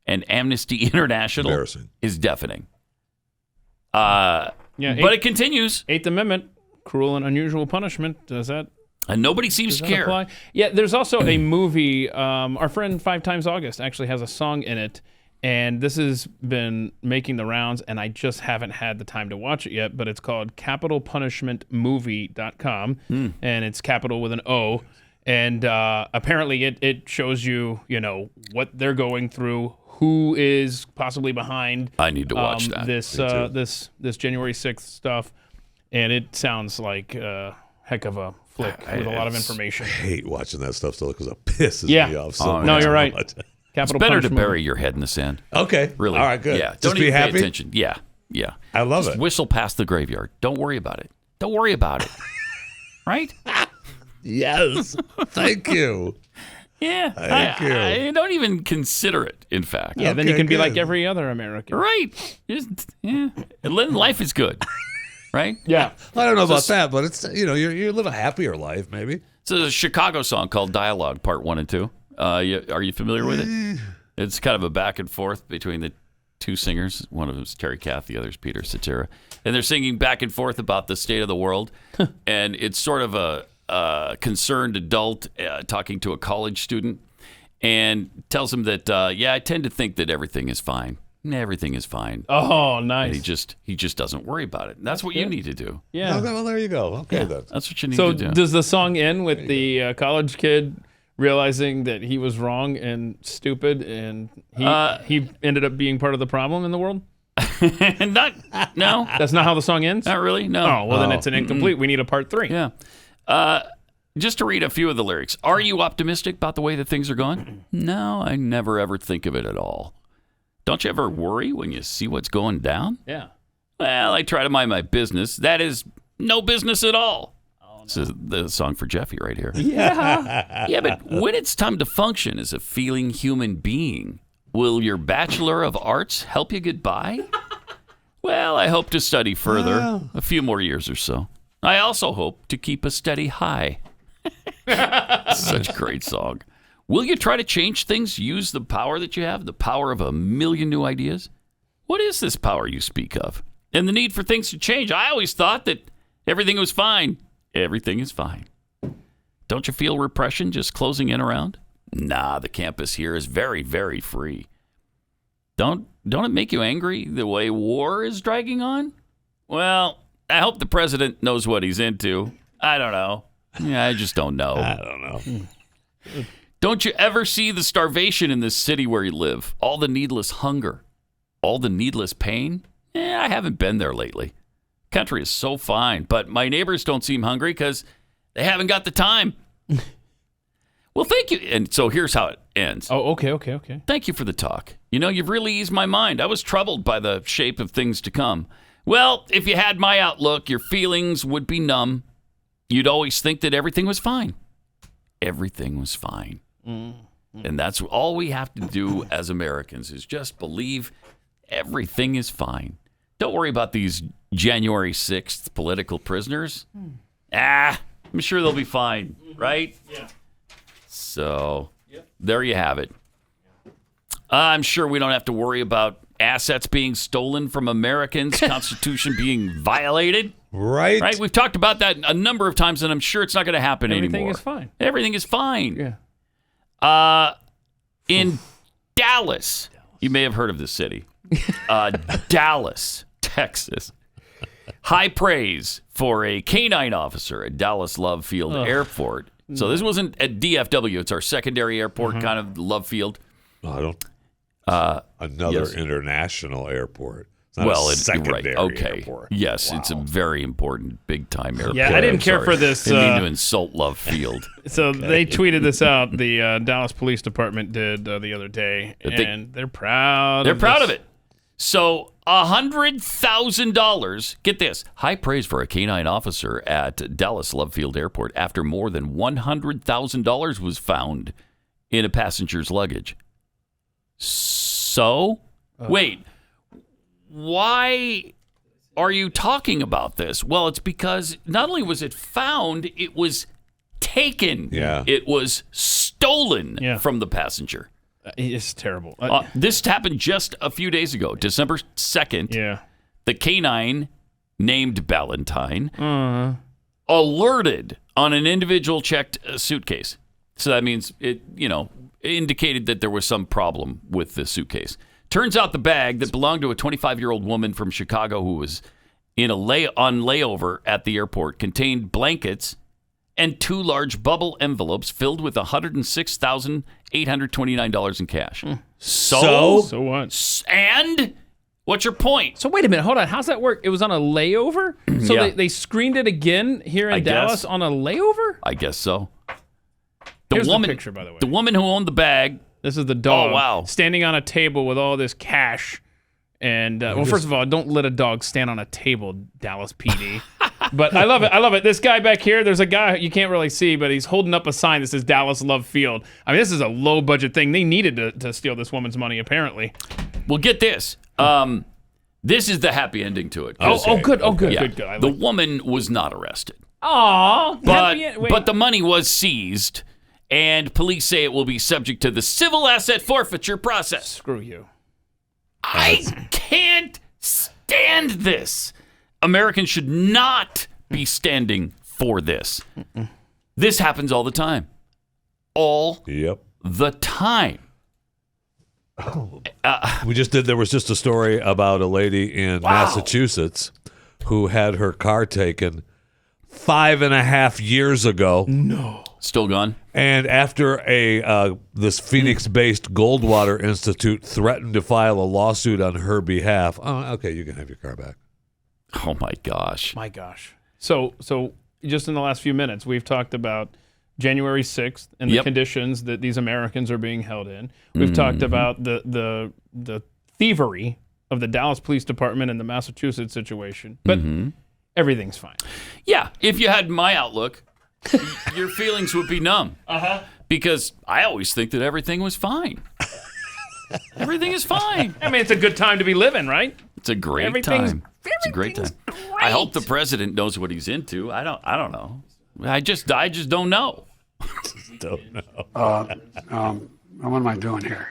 and Amnesty International is deafening. But it continues. Eighth Amendment, cruel and unusual punishment. Does that? And nobody seems to care. Apply? Yeah, there's also a movie. Our friend 5 Times August actually has a song in it, and this has been making the rounds, and I just haven't had the time to watch it yet, but it's called capitalpunishmentmovie.com, and it's capital with an O, and apparently it shows you, what they're going through, who is possibly behind. I need to watch that. This January 6th stuff, and it sounds like a heck of a flick with a lot of information. I hate watching that stuff still because it pisses me off so No, much. you're right. It's better to bury your head in the sand. Okay. Really. All right, good. Yeah. Just Don't be even happy? pay attention. Yeah. Yeah. I love Just it. whistle past the graveyard. Don't worry about it. Don't worry about it. Right? Yes. Thank you. Yeah. Thank you. I don't even consider it, in fact. Yeah, then you can be like every other American. Right. And then life is good. Right? Yeah. I don't know about that, but it's you're a little happier life, maybe. It's a Chicago song called Dialogue, Part 1 and 2. Are you familiar with it? It's kind of a back and forth between the two singers. One of them is Terry Kath, the other is Peter Cetera. And they're singing back and forth about the state of the world. And it's sort of a concerned adult talking to a college student and tells him that, I tend to think that everything is fine. everything is fine. Oh, nice. And he just doesn't worry about it. And that's what you need to do. Yeah. Okay, well, there you go. Okay, then. That's what you need So to do. does the song end with the college kid realizing that he was wrong and stupid, and he ended up being part of the problem in the world? No. That's not how the song ends? Not really, no. Oh, well, then it's an incomplete. We need a part 3. Yeah. Just to read a few of the lyrics. Are you optimistic about the way that things are going? No, I never ever think of it at all. Don't you ever worry when you see what's going down? Yeah. Well, I try to mind my business. That is no business at all. This is the song for Jeffy right here. Yeah. Yeah, but when it's time to function as a feeling human being, will your Bachelor of Arts help you get by? Well, I hope to study further, a few more years or so. I also hope to keep a steady high. Such a great song. Will you try to change things, use the power that you have, the power of a million new ideas? What is this power you speak of? And the need for things to change. I always thought that everything was fine. Everything is fine. Don't you feel repression just closing in around? Nah, the campus here is very, very free. Don't it make you angry the way war is dragging on? Well, I hope the president knows what he's into. I don't know. Yeah, I just don't know. I don't know. Don't you ever see the starvation in this city where you live? All the needless hunger, all the needless pain? I haven't been there lately. Country is so fine, but my neighbors don't seem hungry because they haven't got the time. Well, thank you. And so here's how it ends. Oh, okay. Thank you for the talk. You've really eased my mind. I was troubled by the shape of things to come. Well, if you had my outlook, your feelings would be numb. You'd always think that everything was fine. Everything was fine. And that's all we have to do as Americans is just believe everything is fine. Don't worry about these January 6th political prisoners. I'm sure they'll be fine, right? Yeah. So there you have it. I'm sure we don't have to worry about assets being stolen from Americans, Constitution being violated. Right. We've talked about that a number of times, and I'm sure it's not going to happen anymore. Everything is fine. Everything is fine. Yeah. In Dallas, you may have heard of this city. Dallas, Texas. High praise for a canine officer at Dallas Love Field Airport. So this wasn't at DFW. It's our secondary airport, kind of Love Field. No, I don't. Another international airport. It's not a secondary airport. Yes, it's a very important, big-time airport. Yeah, I didn't care for this. I didn't mean to insult Love Field. So they tweeted this out. The Dallas Police Department did the other day, and they're proud. They're proud of it. So $100,000. Get this: high praise for a canine officer at Dallas Love Field Airport after more than $100,000 was found in a passenger's luggage. So, wait. Why are you talking about this? Well, it's because not only was it found, it was taken. Yeah. It was stolen from the passenger. It's terrible. This happened just a few days ago, December 2nd. Yeah. The canine named Valentine alerted on an individual checked suitcase. So that means it, indicated that there was some problem with the suitcase. Turns out the bag that belonged to a 25-year-old woman from Chicago who was on layover at the airport contained blankets and 2 large bubble envelopes filled with $106,829 in cash. So what? And what's your point? So wait a minute, hold on. How's that work? It was on a layover? So Yeah. they screened it again here in Dallas on a layover? I guess so. Here's the picture, by the way. The woman who owned the bag. This is the dog. Oh, wow. Standing on a table with all this cash. And, first of all, don't let a dog stand on a table, Dallas PD. But I love it. This guy back here, there's a guy you can't really see, but he's holding up a sign that says Dallas Love Field. I mean, this is a low-budget thing. They needed to steal this woman's money, apparently. Well, get this. This is the happy ending to it. Good. Yeah. Good. I like The woman was not arrested. Aw. But the money was seized, and police say it will be subject to the civil asset forfeiture process. Screw you. I can't stand this. Americans should not be standing for this. This happens all the time. All the time. There was just a story about a lady in Massachusetts who had her car taken 5.5 years ago. No. Still gone? And after this Phoenix-based Goldwater Institute threatened to file a lawsuit on her behalf. Oh, okay, you can have your car back. Oh, my gosh. My gosh. So just in the last few minutes, we've talked about January 6th and the conditions that these Americans are being held in. We've talked about the thievery of the Dallas Police Department and the Massachusetts situation. But everything's fine. Yeah, if you had my outlook, your feelings would be numb. Because I always think that everything was fine. Everything is fine. I mean, it's a good time to be living, right? It's a great time. It's a great time. I hope the president knows what he's into. I don't know. I just don't know. Don't know. What am I doing here?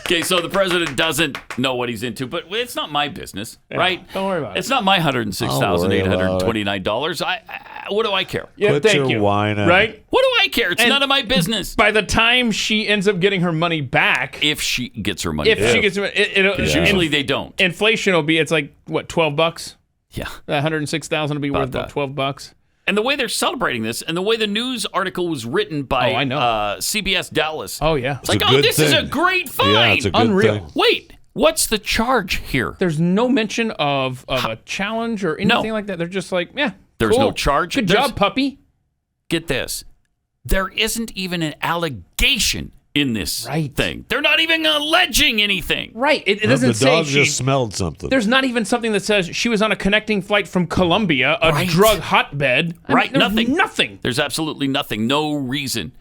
Okay, so the president doesn't know what he's into, but it's not my business, right? Don't worry about it. It's not my $106,829. What do I care? Yeah, Quit thank your you. whining. Right? What do I care? It's none of my business. By the time she ends up getting her money back, If she gets her money if back. she gets Because usually they don't. inflation will be, it's like, what, $12? Yeah. That $106,000 will be worth about $12. And the way they're celebrating this, and the way the news article was written by CBS Dallas. Oh, yeah. It's like, oh, this is a great find. Yeah, it's a good Unreal. thing. Wait, what's the charge here? There's no mention of a challenge or anything like that. They're just like, yeah, There's cool. no charge. Good job, puppy. Get this. There isn't even an allegation in this thing. They're not even alleging anything. Right. It doesn't The say dog she... just smelled something. There's not even something that says she was on a connecting flight from Colombia, a drug hotbed. Right. There's nothing. There's absolutely nothing. No reason.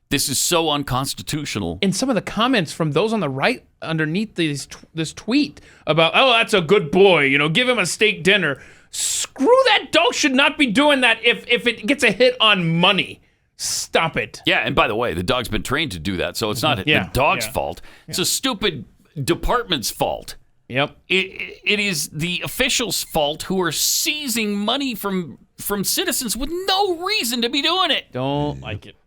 This is so unconstitutional. And some of the comments from those on the right underneath this tweet about, oh, that's a good boy, give him a steak dinner. Screw that dog should not be doing that if it gets a hit on money. Stop it. Yeah, and by the way, the dog's been trained to do that, so it's not the dog's fault. It's a stupid department's fault. Yep. It is the officials' fault who are seizing money from citizens with no reason to be doing it. Don't like it.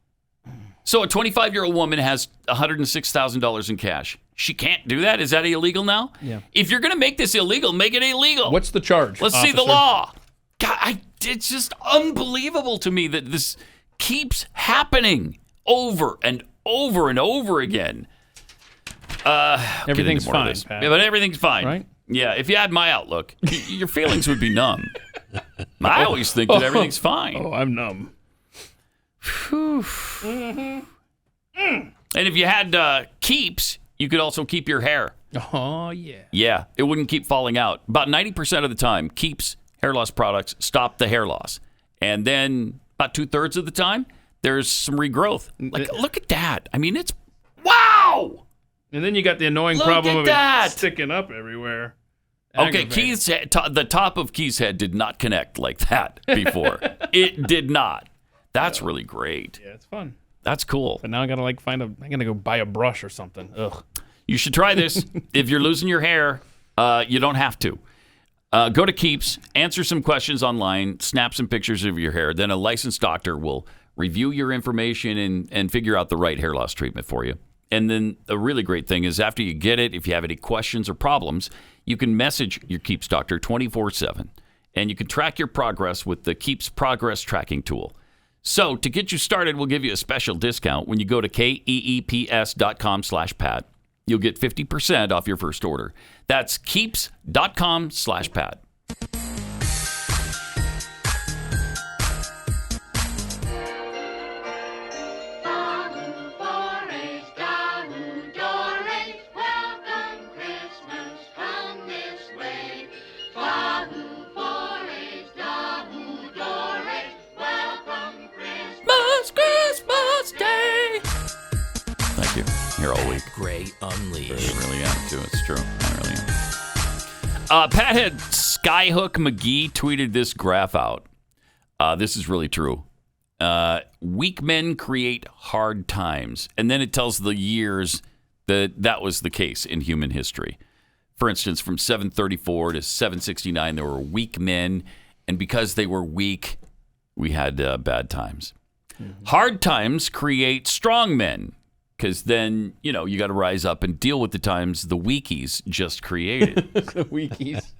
So a 25-year-old woman has $106,000 in cash. She can't do that? Is that illegal now? Yeah. If you're going to make this illegal, make it illegal. What's the charge? Let's see the law. God, it's just unbelievable to me that this keeps happening over and over and over again. Everything's fine, Pat. Yeah, but everything's fine. Right? Yeah, if you had my outlook, your feelings would be numb. I always think that everything's fine. Oh, I'm numb. And if you had keeps, you could also keep your hair. Oh, yeah. Yeah, it wouldn't keep falling out. About 90% of the time, Keeps hair loss products stop the hair loss. And then about 2/3 of the time, there's some regrowth. Like, look at that. I mean, it's wow. And then you got the annoying problem of it sticking up everywhere. Okay, Keith's head, the top of Keith's head did not connect like that before. It did not. That's really great. Yeah, it's fun. That's cool. But now I gotta I'm gonna go buy a brush or something. Ugh. You should try this. If you're losing your hair, you don't have to. Go to Keeps, answer some questions online, snap some pictures of your hair. Then a licensed doctor will review your information and figure out the right hair loss treatment for you. And then a really great thing is after you get it, if you have any questions or problems, you can message your Keeps doctor 24/7. And you can track your progress with the Keeps Progress Tracking tool. So to get you started, we'll give you a special discount when you go to keeps.com/Pat. You'll get 50% off your first order. That's keeps.com/Pat. Christmas Day. Thank you. Here all week. Gray Unleashed. I really am, too. It's true. I really am. Pathead Skyhook McGee tweeted this graph out. This is really true. Weak men create hard times. And then it tells the years that was the case in human history. For instance, from 734 to 769, there were weak men. And because they were weak, we had bad times. Mm-hmm. Hard times create strong men. Because then, you got to rise up and deal with the times the weakies just created. The weakies.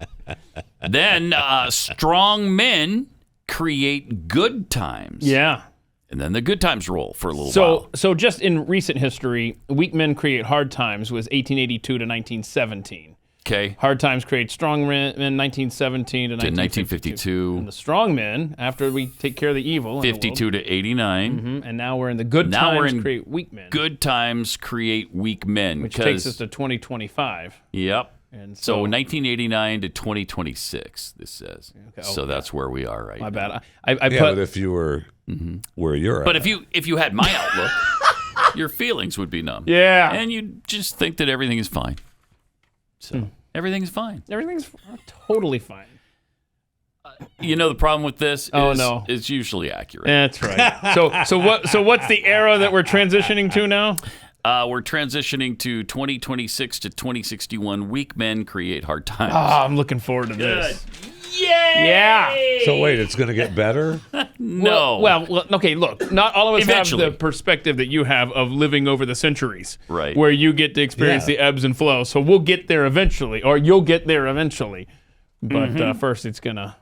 Then strong men create good times. Yeah. And then the good times roll for a little while. So just in recent history, weak men create hard times was 1882 to 1917. Okay. Hard times create strong men 1917 to 1952. And the strong men, after we take care of the evil. 52 to 89. And now we're in the good times create weak men. Good times create weak men. Which takes us to 2025. Yep. And so 1989 to 2026, this says. Okay. So that's where we are right now. My bad. But if you were where you're at. But if you had my outlook, your feelings would be numb. Yeah. And you'd just think that everything is fine. So everything's fine. Everything's totally fine. The problem with this is it's usually accurate. That's right. So what's the era that we're transitioning to now? We're transitioning to 2026 to 2061. Weak men create hard times. Oh, I'm looking forward to this. Yay! Yeah. So wait, it's going to get better? No. Well, okay, look, not all of us Eventually. have the perspective that you have of living over the centuries. Right. Where you get to experience the ebbs and flows. So we'll get there eventually, or you'll get there eventually. But first it's going to...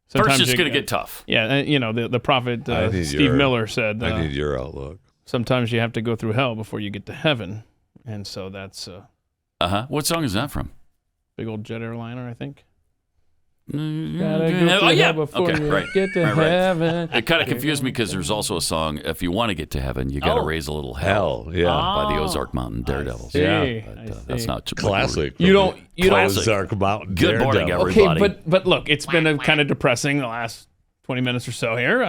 First it's going to get tough. Yeah, the prophet Steve Miller said... I need your outlook. Sometimes you have to go through hell before you get to heaven. And so that's... What song is that from? Big old jet airliner, I think. Right. Get to heaven. It kind of confused me because there's also a song, if you want to get to heaven, you got to raise a little hell. Yeah. By the Ozark Mountain Daredevils. That's not classic. You don't Ozark Mountain Good Daredevils. morning, everybody. Okay, but look, it's been kind of depressing the last 20 minutes or so here.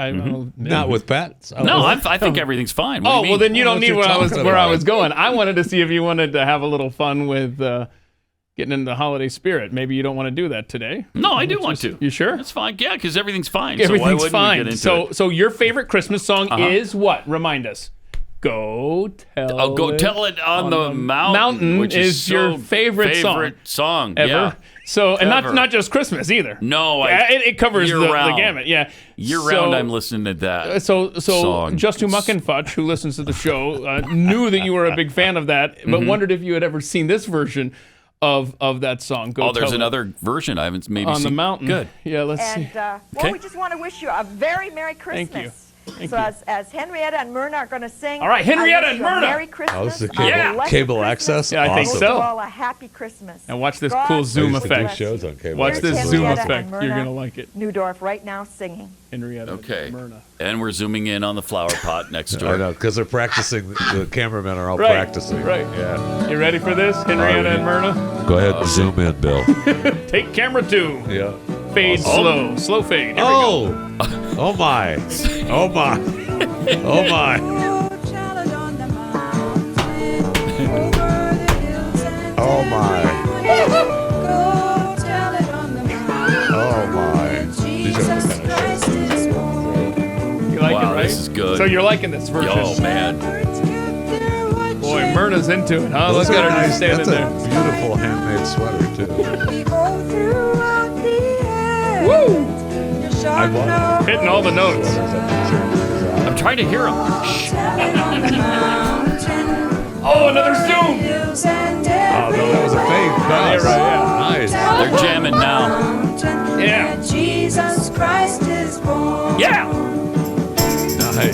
Not with Pat. I think everything's fine. What do you mean? Well, then you don't need where I was going. I wanted to see if you wanted to have a little fun with getting into the holiday spirit. Maybe you don't want to do that today. No, I do want to. You sure? That's fine. Yeah, because everything's fine. Everything's so why fine. We get into it? So your favorite Christmas song is what? Remind us. Go tell it on the mountain. Which is your favorite song ever. Yeah. So and not just Christmas either. No, it covers the gamut. Yeah, year round. I'm listening to that. So song. Just Who Muck and Futch, who listens to the show, knew that you were a big fan of that, but wondered if you had ever seen this version of that song. There's another version I haven't maybe on seen. The mountain. Good. Yeah, let's see. We just want to wish you a very Merry Christmas. Thank you. As Henrietta and Myrna are going to sing. All right, Henrietta and Myrna. Merry Christmas. This is cable access? Yeah, I think awesome. so. All a happy Christmas. And watch this cool zoom effect. Shows on cable watch this access. zoom Henrietta effect. and Myrna You're going to like it. Newdorf right now singing. Henrietta and Myrna. And we're zooming in on the flower pot next door. I know, because they're practicing. The cameramen are all practicing. Right. Yeah. You ready for this, Henrietta and Myrna? Go ahead and zoom in, Bill. Take camera 2. Yeah. Fade slow. Slow fade. Here we go. Oh my. Oh my. Oh my. Oh my. Oh my. These are the kind of shows. You like it, right? This is good. So you're liking this version? Oh man. Boy, Myrna's into it, huh? Look at her nice. standing there. That's a beautiful handmade sweater too. Woo! I love it. Hitting all the notes. I'm trying to hear them. Oh, another zoom! Oh, no, that was a fake. Nice. Nice. They're jamming now. Yeah. Jesus Christ is born. Yeah. Nice.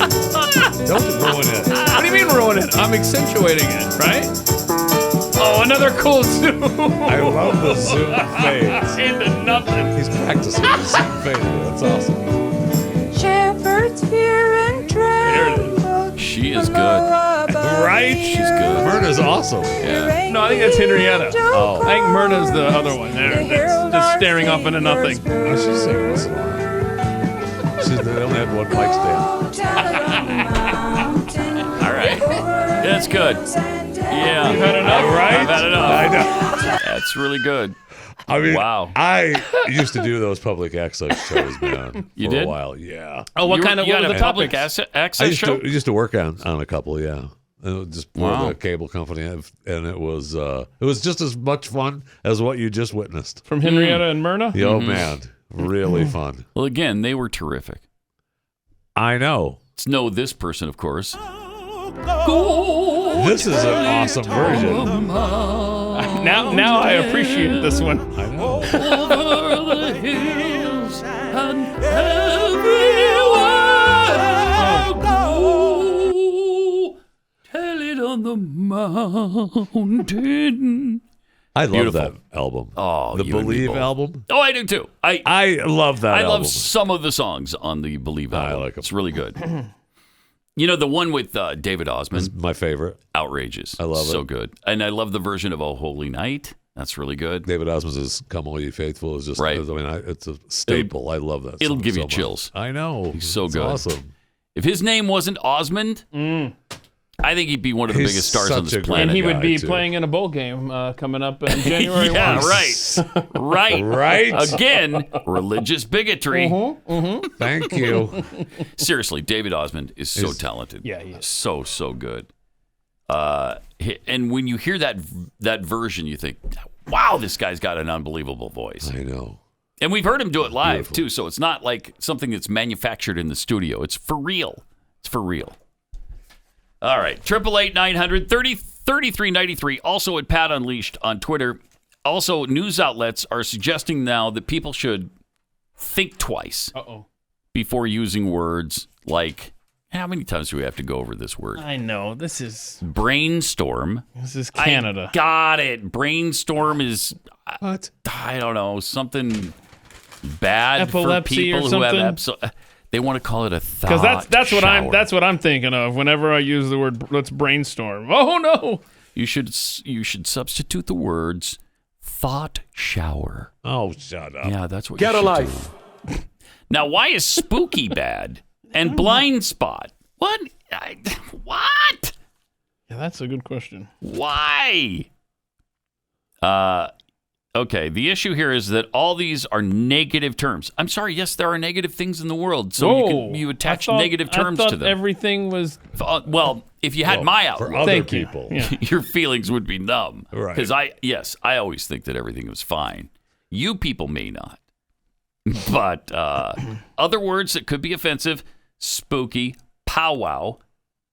Don't ruin it. What do you mean ruin it? I'm accentuating it, right? Oh, another cool zoom. I love the zoom fades. Into nothing. He's practicing the zoom fade. That's awesome. Shepherds fear and tremble. She is good. Right? She's good. Myrna's awesome. Yeah. No, I think that's Henrietta. Oh. I think Myrna's the other one. That's just staring off into nothing. Oh, she's singing this along. They only had one mic stand. All right. That's good. Yeah. You've had enough, right? I've had enough. I know. That's really good. I mean, wow. I used to do those public access shows, man. You for did? a while, yeah. Oh, what kind of you had what were a the public topics? access show? I used to work on a couple, yeah. Just for the cable company, and it was just as much fun as what you just witnessed. From Henrietta and Myrna? Oh man, really fun. Well, again, they were terrific. I know. It's no this person, of course. This This is an awesome version. Now I appreciate this one. I know. Over the hills and everywhere I go, tell it on the mountain. I love Beautiful. that album. Oh, the you and me Believe both. album. Oh, I do too. I love that I album. love some of the songs on the Believe album. I like them. It's really good. You know, the one with David Osmond. It's my favorite. Outrageous. I love it. So good. And I love the version of Oh Holy Night. That's really good. David Osmond's Come All Ye Faithful is just, Right. I mean, it's a staple. I love that It'll song give so you much. chills. I know. He's so It's good. awesome. If his name wasn't Osmond, I think he'd be one of the He's biggest stars on such this a great planet. And he would guy, be too. playing in a bowl game coming up in January 1. Yeah, right. Right. Again, religious bigotry. Thank you. Seriously, David Osmond is so talented. Yeah, he is. So good. And when you hear that version, you think, wow, this guy's got an unbelievable voice. I know. And we've heard him do it live, too, so it's not like something that's manufactured in the studio. It's for real. It's for real. All right, 888-900-3393. Also at Pat Unleashed on Twitter. Also, news outlets are suggesting now that people should think twice before using words like, how many times do we have to go over this word? I know. This is Brainstorm. This is Canada. I got it. Brainstorm is, what? I don't know, something bad Epilepsy for or people who have something? they want to call it a thought Because that's shower. what I'm thinking of whenever I use the word let's brainstorm. Oh no. You should substitute the words thought shower. Oh, shut up. Yeah, that's what Get you a should life. do. Now, why is spooky bad and blind spot? What? What? Yeah, that's a good question. Why? Okay, the issue here is that all these are negative terms. I'm sorry, yes, there are negative things in the world, so you attach negative terms to them. Everything was well, if you had my outlook, for other people. your feelings would be numb. Right. Because I always think that everything was fine. You people may not. But other words that could be offensive: spooky, powwow,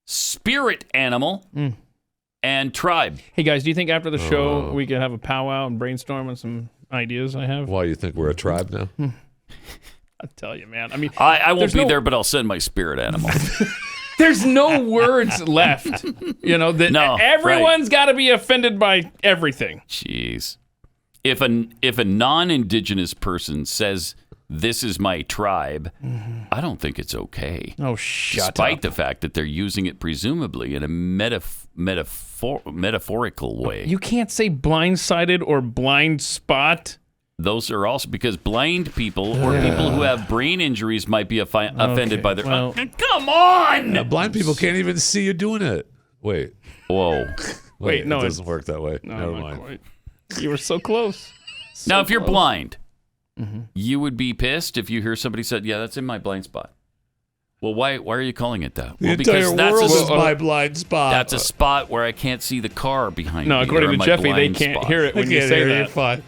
spirit animal, and tribe. Hey guys, do you think after the show we could have a powwow and brainstorm on some ideas I have? Why, you think we're a tribe now? I tell you, man. I mean, I won't be there, but I'll send my spirit animal. There's no words left. You know that everyone's got to be offended by everything. Jeez. If a non-indigenous person says this is my tribe, I don't think it's okay. Oh, shut up. Despite the fact that they're using it presumably in a metaphorical way. You can't say blindsided or blind spot. Those are also because blind people or people who have brain injuries might be offended by their. Come on! Blind people can't even see you doing it. Wait. Whoa. Wait, no, it doesn't work that way. No, Never not mind. quite. You were so close. Now, if you're blind, you would be pissed if you hear somebody said, "Yeah, that's in my blind spot." Well, why are you calling it that? The Well, entire world is my blind spot. That's a spot where I can't see the car behind me. No, according They're to my Jeffy, they blind can't spot. hear it when you say that. You're fine.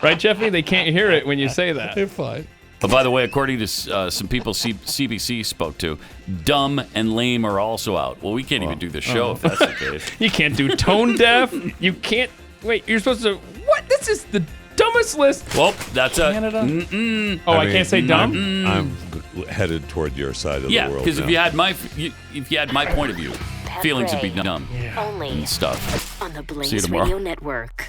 Right, Jeffy? They can't hear it when you say that. You're fine. But by the way, according to some people CBC spoke to, dumb and lame are also out. Well, we can't even do the show if that's the case. You can't do tone deaf. You can't. Wait, you're supposed to. What? This is the dumbest list. Well, that's Canada. a. I can't say dumb. I'm headed toward your side of the world. because if now. you had my point of view, feelings would be dumb Only and stuff. on the See you Blaze tomorrow. Radio Network.